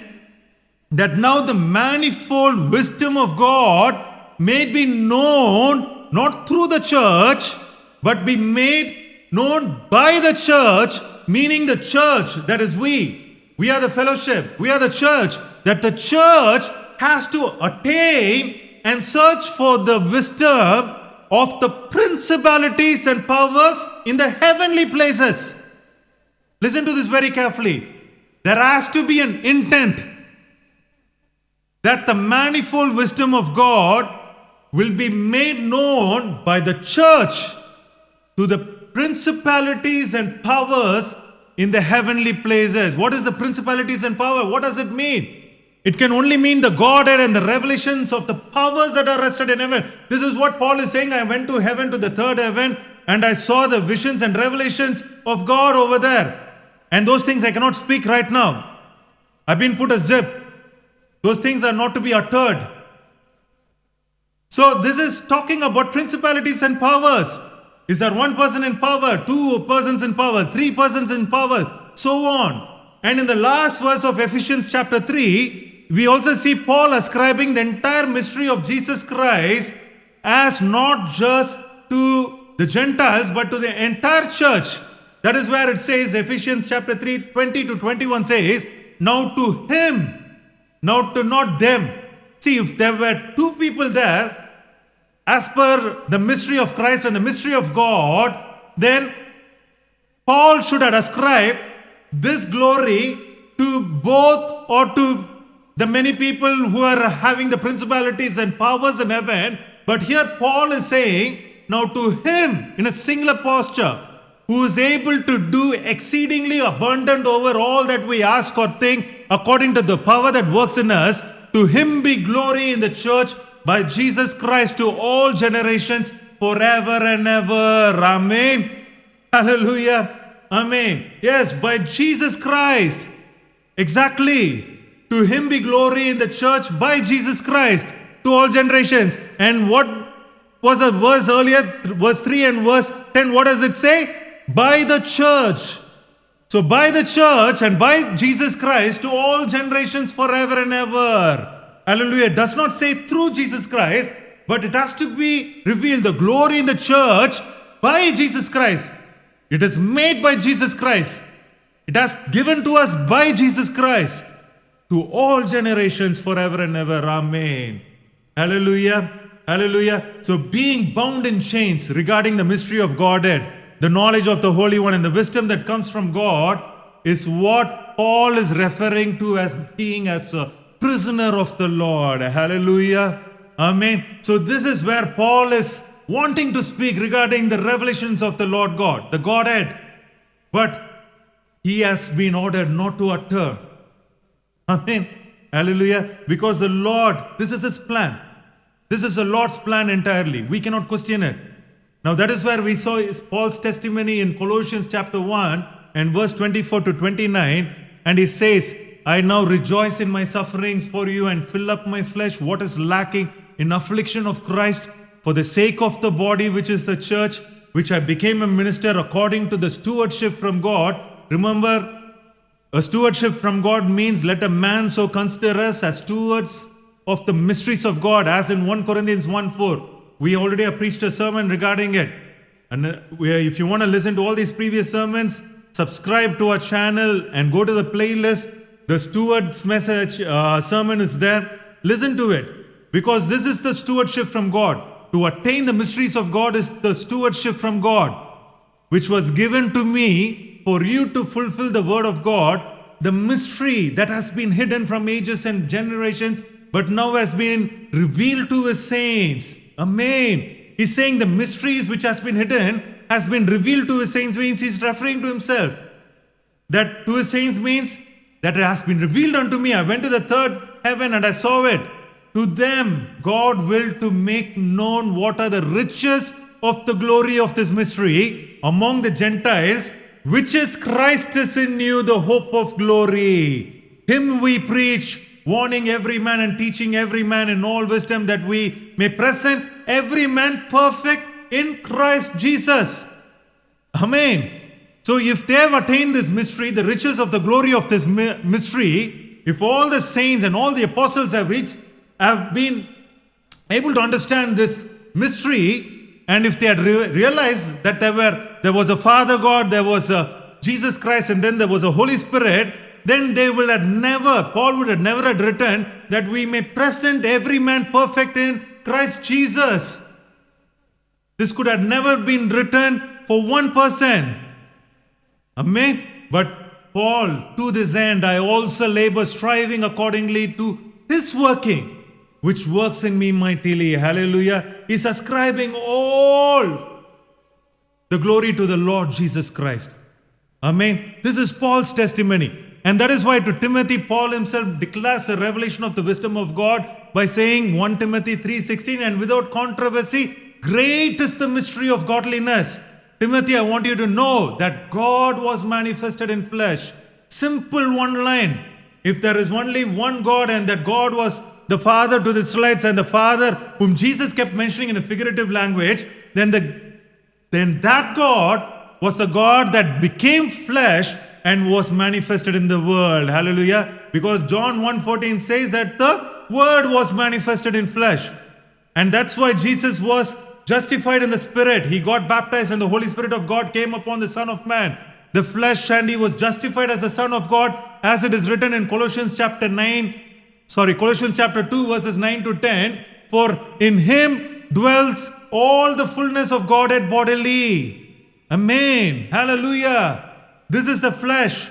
that now the manifold wisdom of God may be known not through the church, but be made known by the church, meaning the church, that is we. We are the fellowship. We are the church. That the church has to attain and search for the wisdom of the principalities and powers in the heavenly places. Listen to this very carefully. There has to be an intent that the manifold wisdom of God will be made known by the church to the principalities and powers in the heavenly places. What is the principalities and power? What does it mean? It can only mean the Godhead and the revelations of the powers that are rested in heaven. This is what Paul is saying. I went to heaven, to the third heaven, and I saw the visions and revelations of God over there. And those things I cannot speak right now. I've been put a zip. Those things are not to be uttered. So this is talking about principalities and powers. Is there one person in power, two persons in power, three persons in power, so on? And in the last verse of Ephesians chapter 3, we also see Paul ascribing the entire mystery of Jesus Christ as not just to the Gentiles, but to the entire church. That is where it says, Ephesians chapter 3, 20 to 21 says, now to him, now to not them. See, if there were two people there, as per the mystery of Christ and the mystery of God, then Paul should have ascribed this glory to both, or to the many people who are having the principalities and powers in heaven. But here Paul is saying, now to him in a singular posture, who is able to do exceedingly abundant over all that we ask or think, according to the power that works in us, to him be glory in the church by Jesus Christ to all generations forever and ever. Amen. Hallelujah. Amen. Yes, by Jesus Christ. Exactly. To him be glory in the church by Jesus Christ to all generations. And what was a verse earlier, verse 3 and verse 10, what does it say? By the church. So by the church and by Jesus Christ to all generations forever and ever. Hallelujah. It does not say through Jesus Christ, but it has to be revealed. The glory in the church by Jesus Christ. It is made by Jesus Christ. It has given to us by Jesus Christ to all generations forever and ever. Amen. Hallelujah. Hallelujah. So being bound in chains regarding the mystery of Godhead, the knowledge of the Holy One and the wisdom that comes from God is what Paul is referring to as being as a prisoner of the Lord. Hallelujah. Amen. So this is where Paul is wanting to speak regarding the revelations of the Lord God, the Godhead. But he has been ordered not to utter. Amen. Hallelujah. Because the Lord, this is his plan. This is the Lord's plan entirely. We cannot question it. Now that is where we saw Paul's testimony in Colossians chapter 1 and verse 24 to 29. And he says, I now rejoice in my sufferings for you and fill up my flesh what is lacking in affliction of Christ for the sake of the body, which is the church, which I became a minister according to the stewardship from God. Remember, a stewardship from God means let a man so consider us as stewards of the mysteries of God, as in 1 Corinthians 1:4. We already have preached a sermon regarding it. And if you want to listen to all these previous sermons, subscribe to our channel and go to the playlist. The steward's message sermon is there. Listen to it. Because this is the stewardship from God. To attain the mysteries of God is the stewardship from God, which was given to me for you to fulfill the word of God, the mystery that has been hidden from ages and generations, but now has been revealed to his saints. Amen. He's saying the mysteries which has been hidden has been revealed to his saints, means he's referring to himself. That to his saints means that it has been revealed unto me. I went to the third heaven and I saw it. To them, God willed to make known what are the riches of the glory of this mystery among the Gentiles, which is Christ is in you, the hope of glory. Him we preach, warning every man and teaching every man in all wisdom, that we may present every man perfect in Christ Jesus. Amen. So if they have attained this mystery, the riches of the glory of this mystery, if all the saints and all the apostles have been able to understand this mystery, and if they had realized that there was a Father God, there was a Jesus Christ, and then there was a Holy Spirit, then they will have never, Paul would have never had written that we may present every man perfect in Christ Jesus. This could have never been written for one person. Amen. But Paul, to this end, I also labor, striving accordingly to his working, which works in me mightily. Hallelujah. He's ascribing all the glory to the Lord Jesus Christ. Amen. This is Paul's testimony. And that is why to Timothy, Paul himself declares the revelation of the wisdom of God by saying 1 Timothy 3:16, and without controversy, great is the mystery of godliness. Timothy, I want you to know that God was manifested in flesh. Simple one line. If there is only one God and that God was the Father to the Israelites and the Father whom Jesus kept mentioning in a figurative language, then the then that God was the God that became flesh and was manifested in the world. Hallelujah. Because John 1:14 says that the Word was manifested in flesh. And that's why Jesus was justified in the Spirit. He got baptized and the Holy Spirit of God came upon the Son of Man, the flesh, and he was justified as the Son of God, as it is written in Colossians chapter 2 verses 9 to 10. For in him dwells all the fullness of Godhead bodily. Amen. Hallelujah. This is the flesh.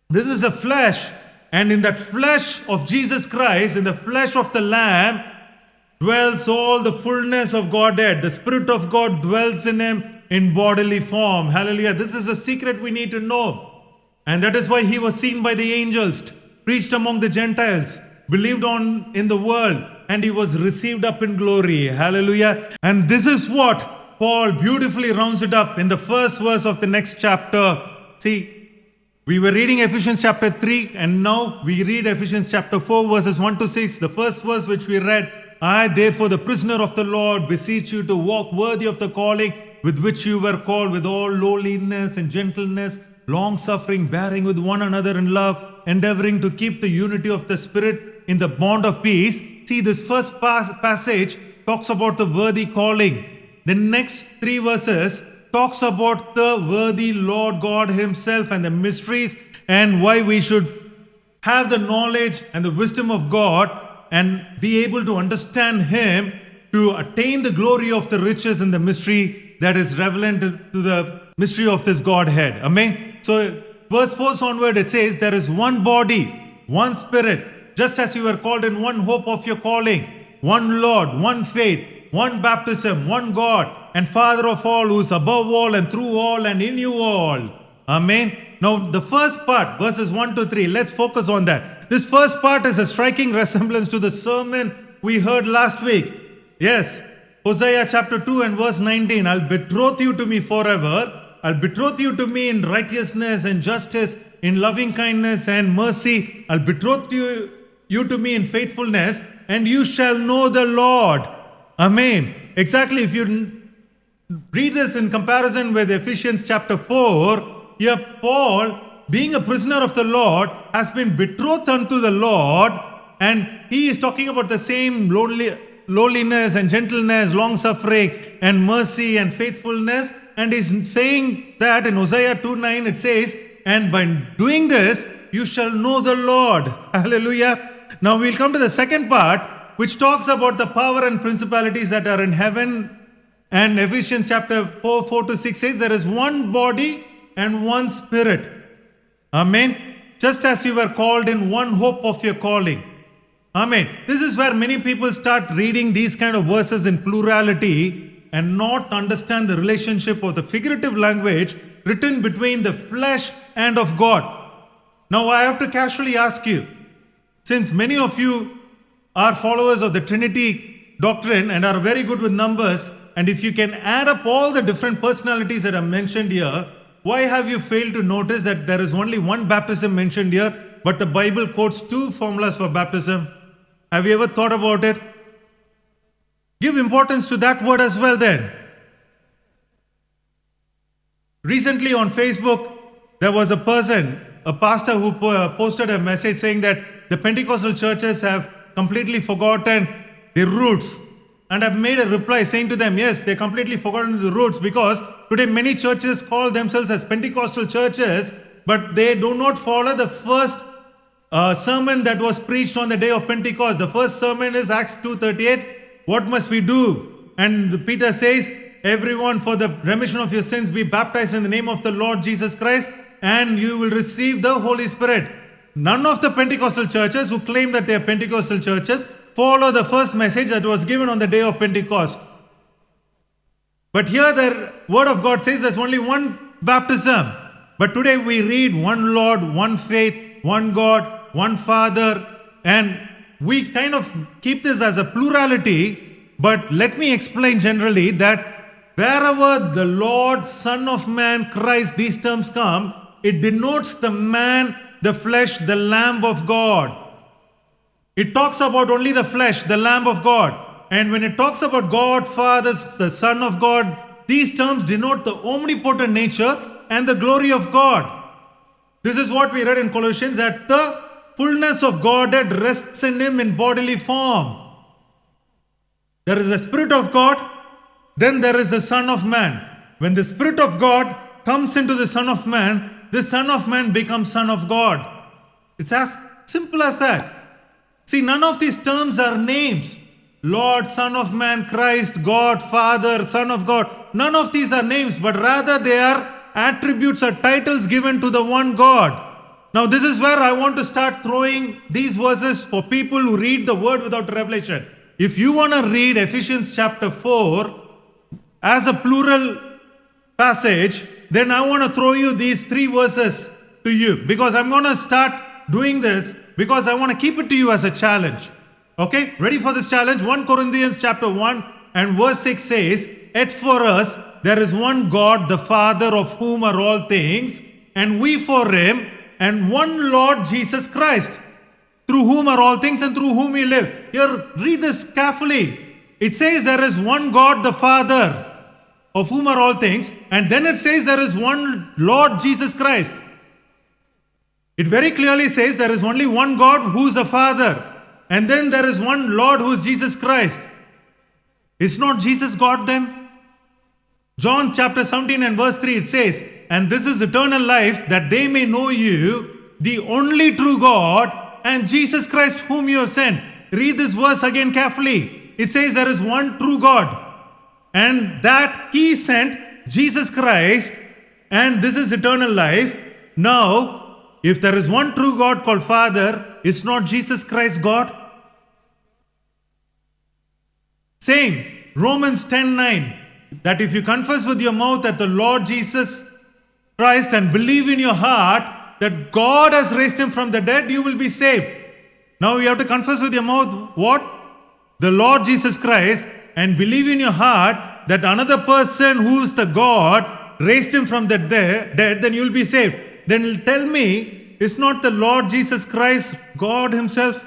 This is the flesh. And in that flesh of Jesus Christ, in the flesh of the Lamb, dwells all the fullness of Godhead. The Spirit of God dwells in him in bodily form. Hallelujah. This is a secret we need to know. And that is why he was seen by the angels, preached among the Gentiles, believed on in the world, and he was received up in glory. Hallelujah. And this is what Paul beautifully rounds it up in the first verse of the next chapter. See, we were reading Ephesians chapter 3, and now we read Ephesians chapter 4 verses 1 to 6. The first verse which we read, I therefore the prisoner of the Lord beseech you to walk worthy of the calling with which you were called, with all lowliness and gentleness, long suffering, bearing with one another in love, endeavoring to keep the unity of the Spirit in the bond of peace. See, this first passage talks about the worthy calling. The next 3 verses talks about the worthy Lord God himself and the mysteries, and why we should have the knowledge and the wisdom of God and be able to understand him to attain the glory of the riches and the mystery that is relevant to the mystery of this Godhead. Amen. So verse 4 onward, it says, there is one body, one Spirit, just as you were called in one hope of your calling, one Lord, one faith, one baptism, one God and Father of all, who is above all and through all and in you all. Amen. Now the first part, verses 1 to 3, let's focus on that. This first part is a striking resemblance to the sermon we heard last week. Yes, Hosea chapter 2 and verse 19, I'll betroth you to me forever. I'll betroth you to me in righteousness and justice, in loving kindness and mercy. I'll betroth you to me in faithfulness, and you shall know the Lord. Amen. Exactly, if you read this in comparison with Ephesians chapter 4, here Paul, being a prisoner of the Lord, has been betrothed unto the Lord, and he is talking about the same lowliness and gentleness, long suffering and mercy and faithfulness, and is saying that in Hosea 2:9 it says, and by doing this you shall know the Lord. Hallelujah. Now we'll come to the second part, which talks about the power and principalities that are in heaven. And Ephesians chapter 4 to 6 says there is one body and one Spirit. Amen. Just as you were called in one hope of your calling. Amen. This is where many people start reading these kind of verses in plurality and not understand the relationship of the figurative language written between the flesh and of God. Now I have to casually ask you, since many of you are followers of the Trinity doctrine and are very good with numbers, and if you can add up all the different personalities that are mentioned here, why have you failed to notice that there is only one baptism mentioned here, but the Bible quotes 2 formulas for baptism? Have you ever thought about it? Give importance to that word as well then. Recently on Facebook, there was a pastor who posted a message saying that the Pentecostal churches have completely forgotten their roots. And I've made a reply saying to them, yes, they completely forgotten the roots, because today many churches call themselves as Pentecostal churches, but they do not follow the first sermon that was preached on the day of Pentecost. The first sermon is Acts 2:38. What must we do? And Peter says, everyone, for the remission of your sins, be baptized in the name of the Lord Jesus Christ, and you will receive the Holy Spirit. None of the Pentecostal churches who claim that they are Pentecostal churches follow the first message that was given on the day of Pentecost. But here the word of God says there's only one baptism. But today we read one Lord, one faith, one God, one Father, and we kind of keep this as a plurality. But let me explain generally that wherever the Lord, Son of Man, Christ, these terms come, it denotes the man, the flesh, the Lamb of God. It talks about only the flesh, the Lamb of God. And when it talks about God, Father, the Son of God, these terms denote the omnipotent nature and the glory of God. This is what we read in Colossians, that the fullness of Godhead rests in him in bodily form. There is the Spirit of God, then there is the Son of Man. When the Spirit of God comes into the Son of Man, the Son of Man becomes Son of God. It's as simple as that. See, none of these terms are names. Lord, Son of Man, Christ, God, Father, Son of God. None of these are names, but rather they are attributes or titles given to the one God. Now, this is where I want to start throwing these verses for people who read the word without revelation. If you want to read Ephesians chapter 4 as a plural passage, then I want to throw you these 3 verses to you, because I'm going to start doing this because I want to keep it to you as a challenge. Okay, ready for this challenge? 1 Corinthians chapter 1 and verse 6 says, "Yet for us there is one God, the Father, of whom are all things, and we for him, and one Lord Jesus Christ, through whom are all things and through whom we live." Here, read this carefully. It says there is one God, the Father, of whom are all things, and then it says there is one Lord Jesus Christ. It very clearly says there is only one God who is the Father, and then there is one Lord who is Jesus Christ. Is not Jesus God then? John chapter 17 and verse 3, it says, "And this is eternal life, that they may know you, the only true God, and Jesus Christ whom you have sent." Read this verse again carefully. It says there is one true God, and that he sent Jesus Christ, and this is eternal life. Now, if there is one true God called Father, is not Jesus Christ God? Same, Romans 10:9, that if you confess with your mouth that the Lord Jesus Christ and believe in your heart that God has raised him from the dead, you will be saved. Now you have to confess with your mouth what? The Lord Jesus Christ, and believe in your heart that another person who is the God raised him from the dead, then you will be saved. Then tell me, is not the Lord Jesus Christ God himself?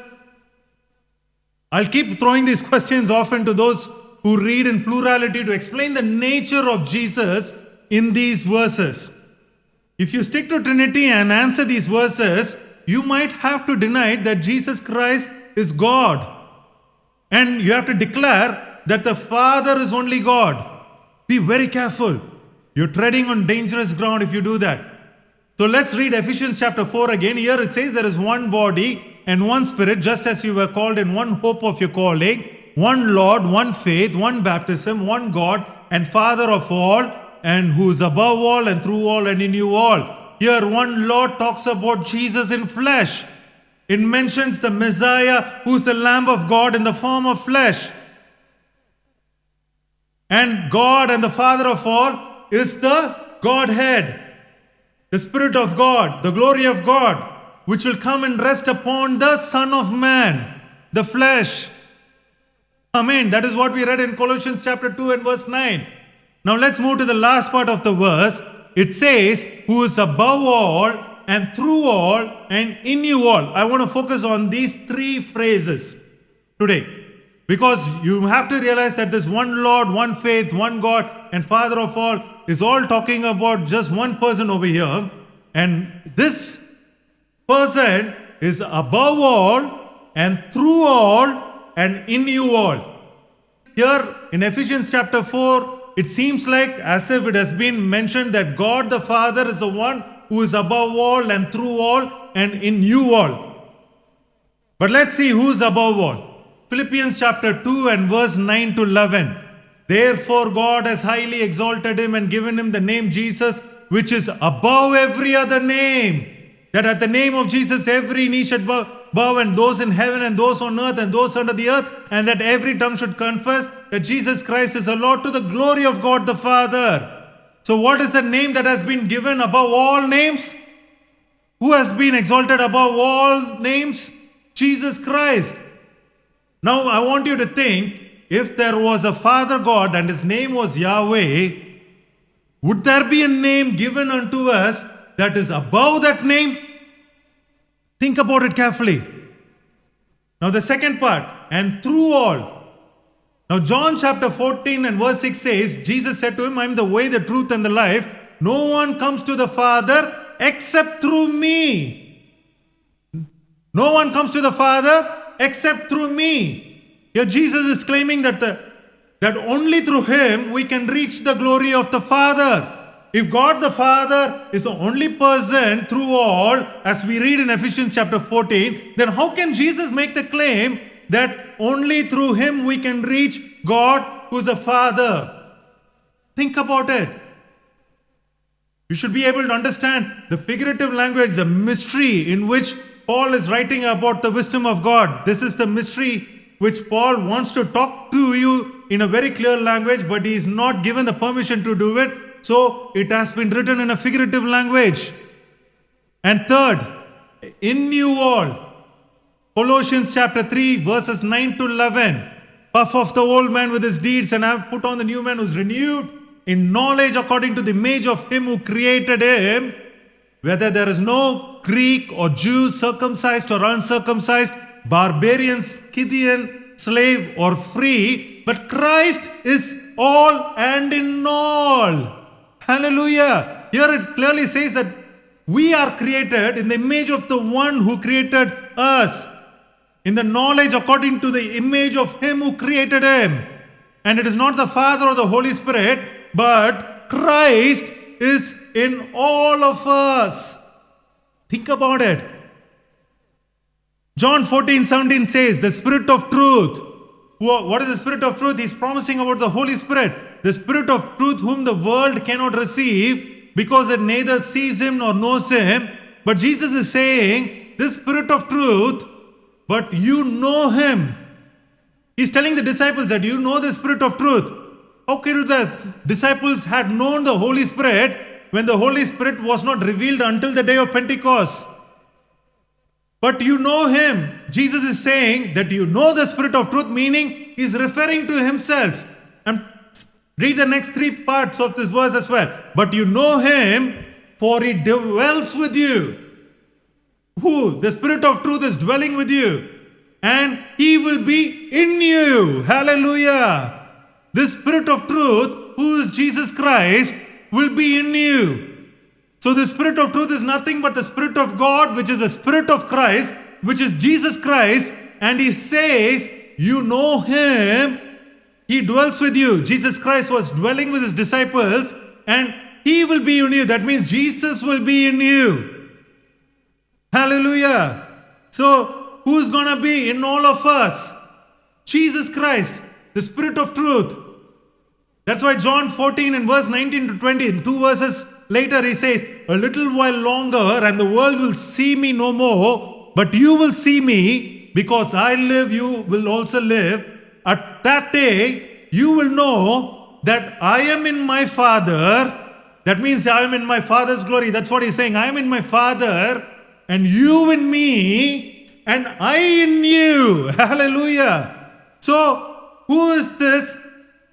I'll keep throwing these questions often to those who read in plurality to explain the nature of Jesus in these verses. If you stick to Trinity and answer these verses, you might have to deny that Jesus Christ is God. And you have to declare that the Father is only God. Be very careful. You're treading on dangerous ground if you do that. So let's read Ephesians chapter 4 again. Here it says there is one body and one Spirit, just as you were called in one hope of your calling, one Lord, one faith, one baptism, one God and Father of all, and who is above all and through all and in you all. Here one Lord talks about Jesus in flesh. It mentions the Messiah, who is the Lamb of God in the form of flesh. And God and the Father of all is the Godhead, the Spirit of God, the glory of God, which will come and rest upon the Son of Man, the flesh. Amen. That is what we read in Colossians chapter 2 and verse 9. Now let's move to the last part of the verse. It says, who is above all and through all and in you all. I want to focus on these 3 phrases today, because you have to realize that this one Lord, one faith, one God and Father of all is all talking about just one person over here. And this person is above all and through all and in you all. Here in Ephesians chapter 4, it seems like as if it has been mentioned that God the Father is the one who is above all and through all and in you all. But let's see who is above all. Philippians chapter 2 and verse 9 to 11. Therefore God has highly exalted him and given him the name Jesus, which is above every other name, that at the name of Jesus every knee should bow, and those in heaven and those on earth and those under the earth, and that every tongue should confess that Jesus Christ is the Lord, to the glory of God the Father. So what is the name that has been given above all names? Who has been exalted above all names? Jesus Christ. Now I want you to think, if there was a Father God and his name was Yahweh, would there be a name given unto us that is above that name? Think about it carefully. Now the second part, and through all. Now, John chapter 14 and verse 6 says, Jesus said to him, I am the way, the truth, and the life. No one comes to the Father except through me. No one comes to the Father except through me. Here Jesus is claiming that only through him we can reach the glory of the Father. If God the Father is the only person through all, as we read in Ephesians chapter 14, then how can Jesus make the claim that only through him we can reach God who is the Father? Think about it. You should be able to understand the figurative language, the mystery in which Paul is writing about the wisdom of God. This is the mystery which Paul wants to talk to you in a very clear language, but he is not given the permission to do it. So it has been written in a figurative language. And third, in you all. Colossians chapter 3 verses 9 to 11. Puff off the old man with his deeds and have put on the new man who is renewed in knowledge according to the image of him who created him. Whether there is no Greek or Jew, circumcised or uncircumcised, barbarian, Scythian, slave or free, but Christ is all and in all. Hallelujah. Here it clearly says that we are created in the image of the one who created us, in the knowledge according to the image of him who created him. And it is not the Father or the Holy Spirit, but Christ is in all of us. Think about it. John 14:17 says, the Spirit of truth. What is the Spirit of truth? He's promising about the Holy Spirit. The Spirit of truth whom the world cannot receive because it neither sees him nor knows him. But Jesus is saying, this Spirit of truth, but you know him. He's telling the disciples that you know the Spirit of truth. How could the disciples had known the Holy Spirit when the Holy Spirit was not revealed until the day of Pentecost? But you know him. Jesus is saying that you know the Spirit of truth, meaning he's referring to himself. And read the next three parts of this verse as well. But you know him, for he dwells with you. Who? The Spirit of truth is dwelling with you. And he will be in you. Hallelujah. This Spirit of truth, who is Jesus Christ, will be in you. So the Spirit of truth is nothing but the Spirit of God, which is the Spirit of Christ, which is Jesus Christ. And he says, you know him. He dwells with you. Jesus Christ was dwelling with his disciples and he will be in you. That means Jesus will be in you. Hallelujah. So who's going to be in all of us? Jesus Christ, the Spirit of truth. That's why John 14 and verse 19 to 20, in 2 verses later he says, a little while longer and the world will see me no more, but you will see me, because I live, you will also live. At that day, you will know that I am in my Father. That means I am in my Father's glory. That's what he's saying. I am in my Father, and you in me, and I in you. Hallelujah. So, who is this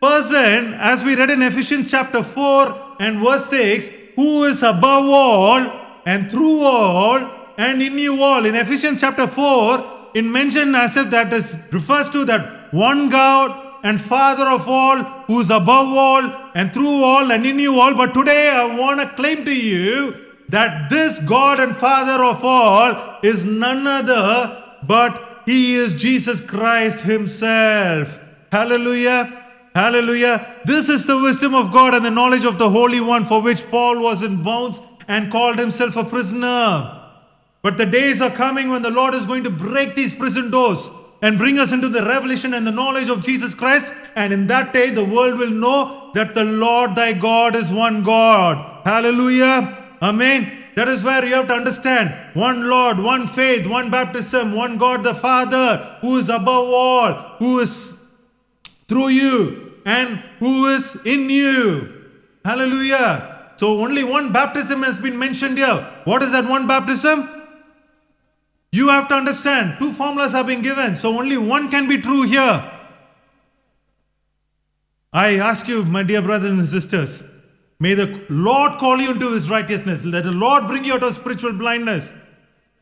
person, as we read in Ephesians chapter 4 and verse 6, who is above all, and through all, and in you all? In Ephesians chapter 4, it mentioned as if that is refers to that one God and Father of all, who is above all and through all and in you all. But today I want to claim to you that this God and Father of all is none other but he is Jesus Christ himself. Hallelujah. Hallelujah. This is the wisdom of God and the knowledge of the Holy One, for which Paul was in bonds and called himself a prisoner. But the days are coming when the Lord is going to break these prison doors and bring us into the revelation and the knowledge of Jesus Christ. And in that day, the world will know that the Lord thy God is one God. Hallelujah. Amen. That is where you have to understand. One Lord, one faith, one baptism, one God the Father, who is above all, who is through you, and who is in you. Hallelujah. So only one baptism has been mentioned here. What is that one baptism? You have to understand, two formulas have been given, so only one can be true here. I ask you, my dear brothers and sisters, may the Lord call you into his righteousness. Let the Lord bring you out of spiritual blindness.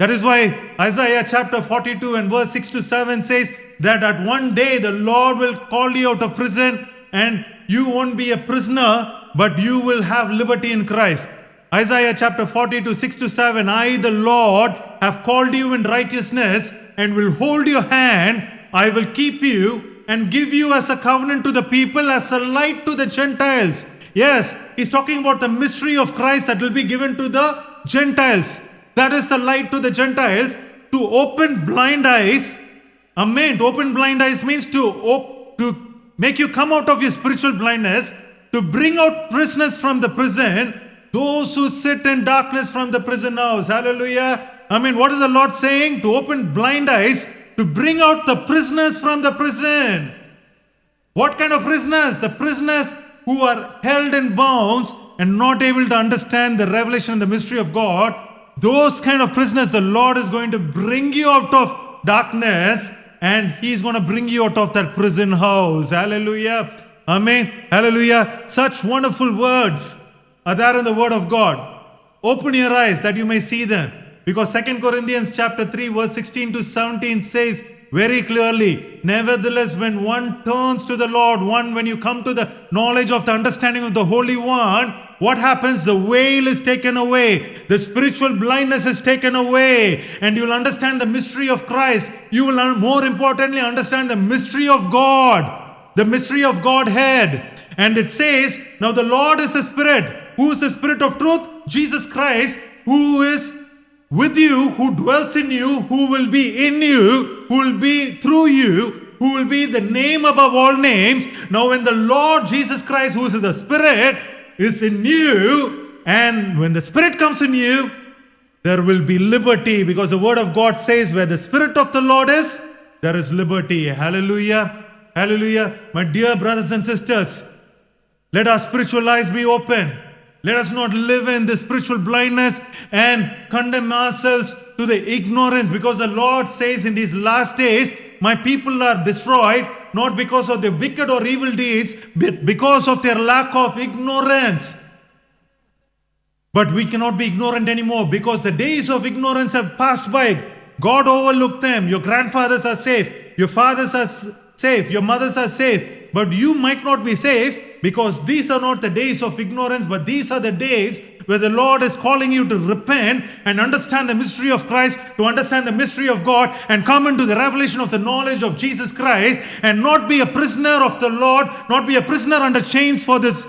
That is why Isaiah chapter 42 and verse 6 to 7 says that at one day the Lord will call you out of prison and you won't be a prisoner, but you will have liberty in Christ. Isaiah chapter 42, 6 to 7, I, the Lord, have called you in righteousness and will hold your hand. I will keep you and give you as a covenant to the people, as a light to the Gentiles. Yes, he's talking about the mystery of Christ that will be given to the Gentiles. That is the light to the Gentiles, to open blind eyes. Amen. To open blind eyes means to make you come out of your spiritual blindness, to bring out prisoners from the prison, those who sit in darkness from the prison house. Hallelujah. Amen. What is the Lord saying? To open blind eyes, to bring out the prisoners from the prison. What kind of prisoners? The prisoners who are held in bonds and not able to understand the revelation and the mystery of God. Those kind of prisoners, the Lord is going to bring you out of darkness and He's going to bring you out of that prison house. Hallelujah. Amen. Hallelujah. Such wonderful words are there in the Word of God. Open your eyes that you may see them. Because 2 Corinthians chapter 3 verse 16 to 17 says very clearly, nevertheless, when one turns to the Lord, when you come to the knowledge of the understanding of the Holy One, what happens? The veil is taken away. The spiritual blindness is taken away. And you'll understand the mystery of Christ. You will, more importantly, understand the mystery of God. The mystery of Godhead. And it says, now the Lord is the Spirit. Who is the Spirit of truth? Jesus Christ, who is with you, who dwells in you, who will be in you, who will be through you, who will be the name above all names. Now when the Lord Jesus Christ, who is the Spirit, is in you, and when the Spirit comes in you, there will be liberty, because the Word of God says where the Spirit of the Lord is, there is liberty. Hallelujah. Hallelujah. My dear brothers and sisters, let our spiritual eyes be open. Let us not live in the spiritual blindness and condemn ourselves to the ignorance, because the Lord says in these last days, my people are destroyed, not because of their wicked or evil deeds, but because of their lack of ignorance. But we cannot be ignorant anymore, because the days of ignorance have passed by. God overlooked them. Your grandfathers are safe. Your fathers are safe. Your mothers are safe. But you might not be safe, because these are not the days of ignorance, but these are the days where the Lord is calling you to repent and understand the mystery of Christ, to understand the mystery of God, and come into the revelation of the knowledge of Jesus Christ, and not be a prisoner of the Lord, not be a prisoner under chains for this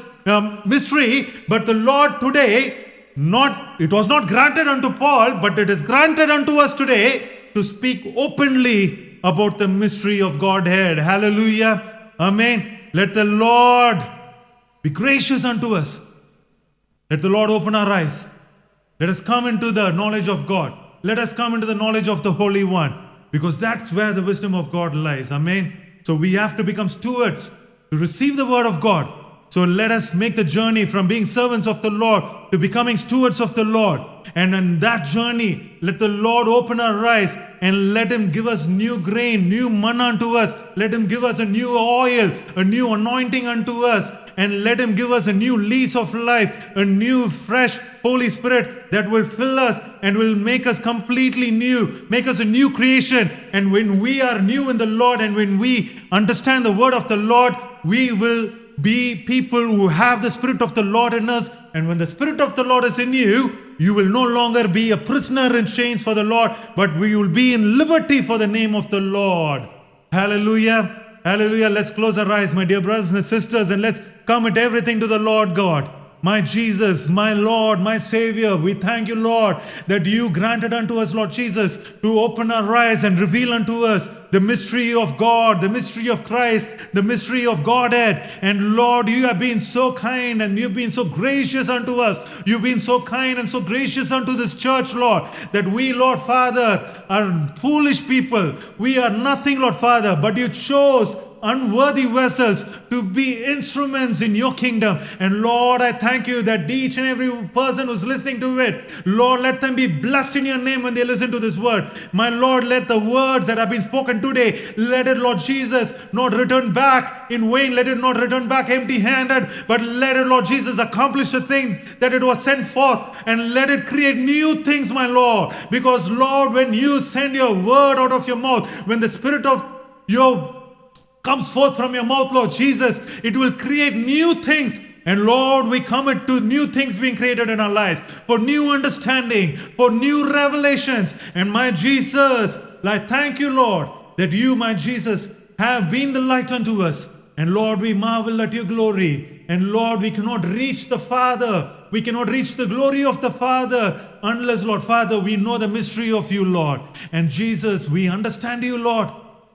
mystery. But the Lord today, it was not granted unto Paul, but it is granted unto us today to speak openly about the mystery of Godhead. Hallelujah. Amen. Let the Lord be gracious unto us. Let the Lord open our eyes. Let us come into the knowledge of God. Let us come into the knowledge of the Holy One, because that's where the wisdom of God lies. Amen. So we have to become stewards to receive the Word of God. So let us make the journey from being servants of the Lord to becoming stewards of the Lord. And in that journey, let the Lord open our eyes and let Him give us new grain, new manna unto us. Let Him give us a new oil, a new anointing unto us. And let Him give us a new lease of life, a new fresh Holy Spirit that will fill us and will make us completely new, make us a new creation. And when we are new in the Lord, and when we understand the word of the Lord, we will be people who have the Spirit of the Lord in us. And when the Spirit of the Lord is in you, you will no longer be a prisoner in chains for the Lord, but we will be in liberty for the name of the Lord. Hallelujah. Hallelujah. Let's close our eyes, my dear brothers and sisters, and let's commit everything to the Lord God. My Jesus, my Lord, my Savior, we thank you, Lord, that you granted unto us, Lord Jesus, to open our eyes and reveal unto us the mystery of God, the mystery of Christ, the mystery of Godhead. And Lord, you have been so kind and you've been so gracious unto us. You've been so kind and so gracious unto this church, Lord, that we, Lord Father, are foolish people. We are nothing, Lord Father, but you chose unworthy vessels to be instruments in your kingdom. And Lord, I thank you that each and every person who's listening to it, Lord, let them be blessed in your name when they listen to this word. My Lord, let the words that have been spoken today, let it, Lord Jesus, not return back in vain. Let it not return back empty-handed, but let it, Lord Jesus, accomplish the thing that it was sent forth, and let it create new things, my Lord. Because, Lord, when you send your word out of your mouth, when the Spirit of your comes forth from your mouth, Lord Jesus, it will create new things. And Lord, we commit to new things being created in our lives, for new understanding, for new revelations. And my Jesus, I thank you, Lord, that you, my Jesus, have been the light unto us. And Lord, we marvel at your glory. And Lord, we cannot reach the Father. We cannot reach the glory of the Father unless, Lord Father, we know the mystery of you, Lord. And Jesus, we understand you, Lord.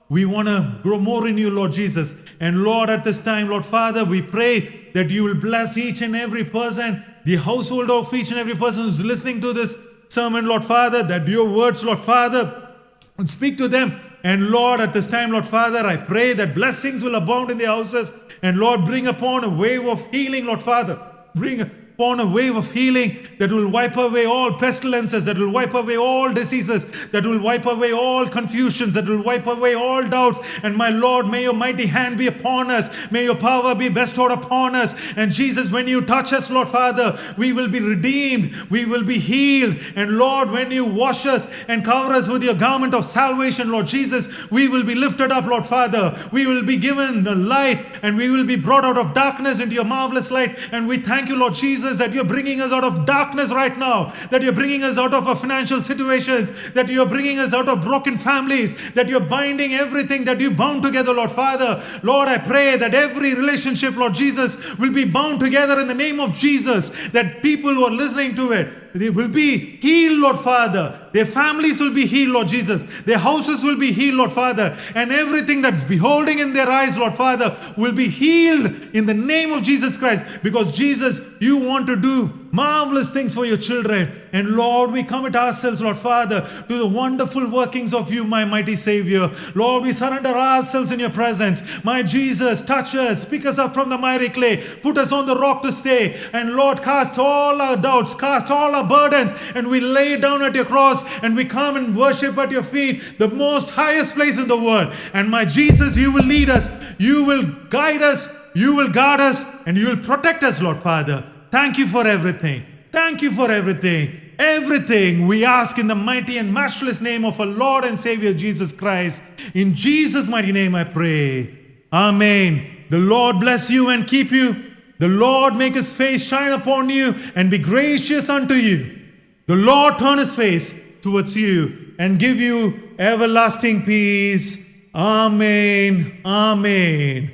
We want to grow more in you, Lord Jesus. And Lord, at this time, Lord Father, we pray that you will bless each and every person, the household of each and every person who's listening to this sermon, Lord Father, that your words, Lord Father, will speak to them. And Lord, at this time, Lord Father, I pray that blessings will abound in their houses. And Lord, bring upon a wave of healing, Lord Father. Bring upon a wave of healing that will wipe away all pestilences, that will wipe away all diseases, that will wipe away all confusions, that will wipe away all doubts. And my Lord, may your mighty hand be upon us. May your power be bestowed upon us. And Jesus, when you touch us, Lord Father, we will be redeemed. We will be healed. And Lord, when you wash us and cover us with your garment of salvation, Lord Jesus, we will be lifted up, Lord Father. We will be given the light, and we will be brought out of darkness into your marvelous light. And we thank you, Lord Jesus, that you're bringing us out of darkness right now, that you're bringing us out of our financial situations, that you're bringing us out of broken families, that you're binding everything that you bound together, Lord Father. Lord, I pray that every relationship, Lord Jesus, will be bound together in the name of Jesus, that people who are listening to it, they will be healed, Lord Father. Their families will be healed, Lord Jesus. Their houses will be healed, Lord Father. And everything that's beholding in their eyes, Lord Father, will be healed in the name of Jesus Christ. Because Jesus, you want to do marvelous things for your children. And Lord, we commit ourselves, Lord Father, to the wonderful workings of you, my mighty Savior. Lord, we surrender ourselves in your presence. My Jesus, touch us, pick us up from the miry clay, put us on the rock to stay. And Lord, cast all our doubts, cast all our burdens, and we lay down at your cross, and we come and worship at your feet, the most highest place in the world. And my Jesus, you will lead us, you will guide us, you will guard us, and you will protect us, Lord Father. Thank you for everything. Thank you for everything. Everything we ask in the mighty and matchless name of our Lord and Savior Jesus Christ. In Jesus' mighty name I pray. Amen. The Lord bless you and keep you. The Lord make his face shine upon you and be gracious unto you. The Lord turn his face towards you and give you everlasting peace. Amen. Amen.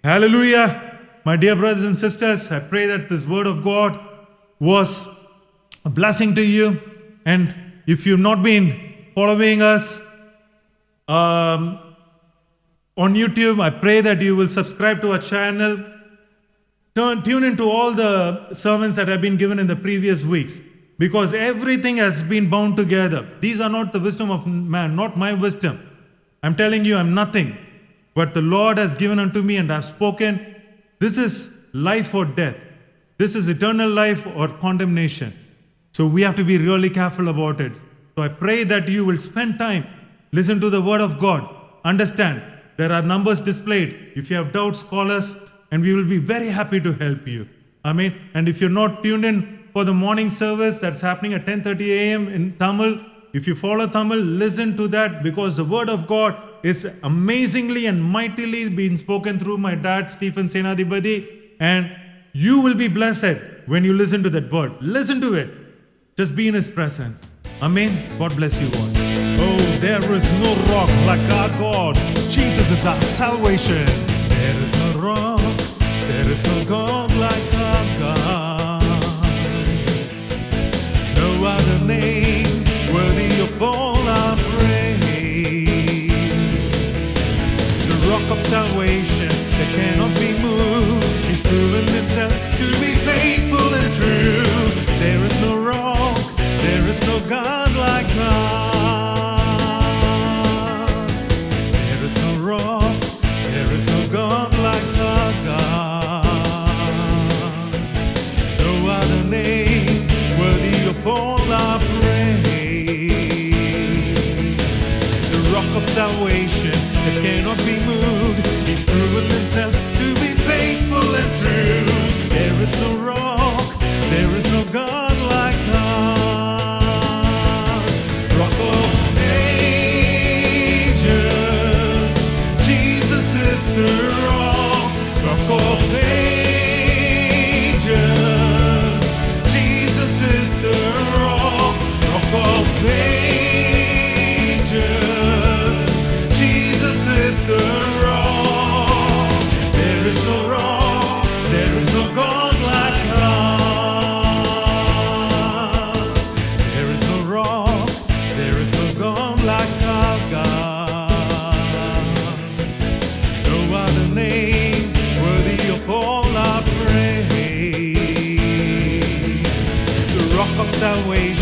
Hallelujah. My dear brothers and sisters, I pray that this word of God was a blessing to you. And if you've not been following us on YouTube, I pray that you will subscribe to our channel. Tune into all the sermons that have been given in the previous weeks, because everything has been bound together. These are not the wisdom of man, not my wisdom. I'm telling you, I'm nothing. But the Lord has given unto me, and I've spoken. This is life or death. This is eternal life or condemnation. So we have to be really careful about it. So I pray that you will spend time, listen to the word of God, understand. There are numbers displayed. If you have doubts, call us, and we will be very happy to help you. Amen. And if you're not tuned in for the morning service that's happening at 10:30 a.m. in Tamil, if you follow Tamil, listen to that, because the word of God is amazingly and mightily being spoken through my dad, Stephen Senadipati, and you will be blessed when you listen to that word. Listen to it. Just be in his presence. Amen. God bless you all. Oh, there is no rock like our God. Jesus is our salvation. There is no rock, there is no God like our God. No other name worthy of all our praise. The rock of salvation that cannot be moved, he's proven himself to be faithful and true. There is no rock, there is no God like us. There is no rock, there is no foundation that cannot be moved. He's proven himself to be faithful and true. There is no rock, there is no God like us. Rock of ages, Jesus is the rock. Rock of ages, Jesus is the rock. Rock of ages, Jesus is the rock. There is no rock, there is no God like us. There is no rock, there is no God like our God. No other name worthy of all our praise. The rock of salvation,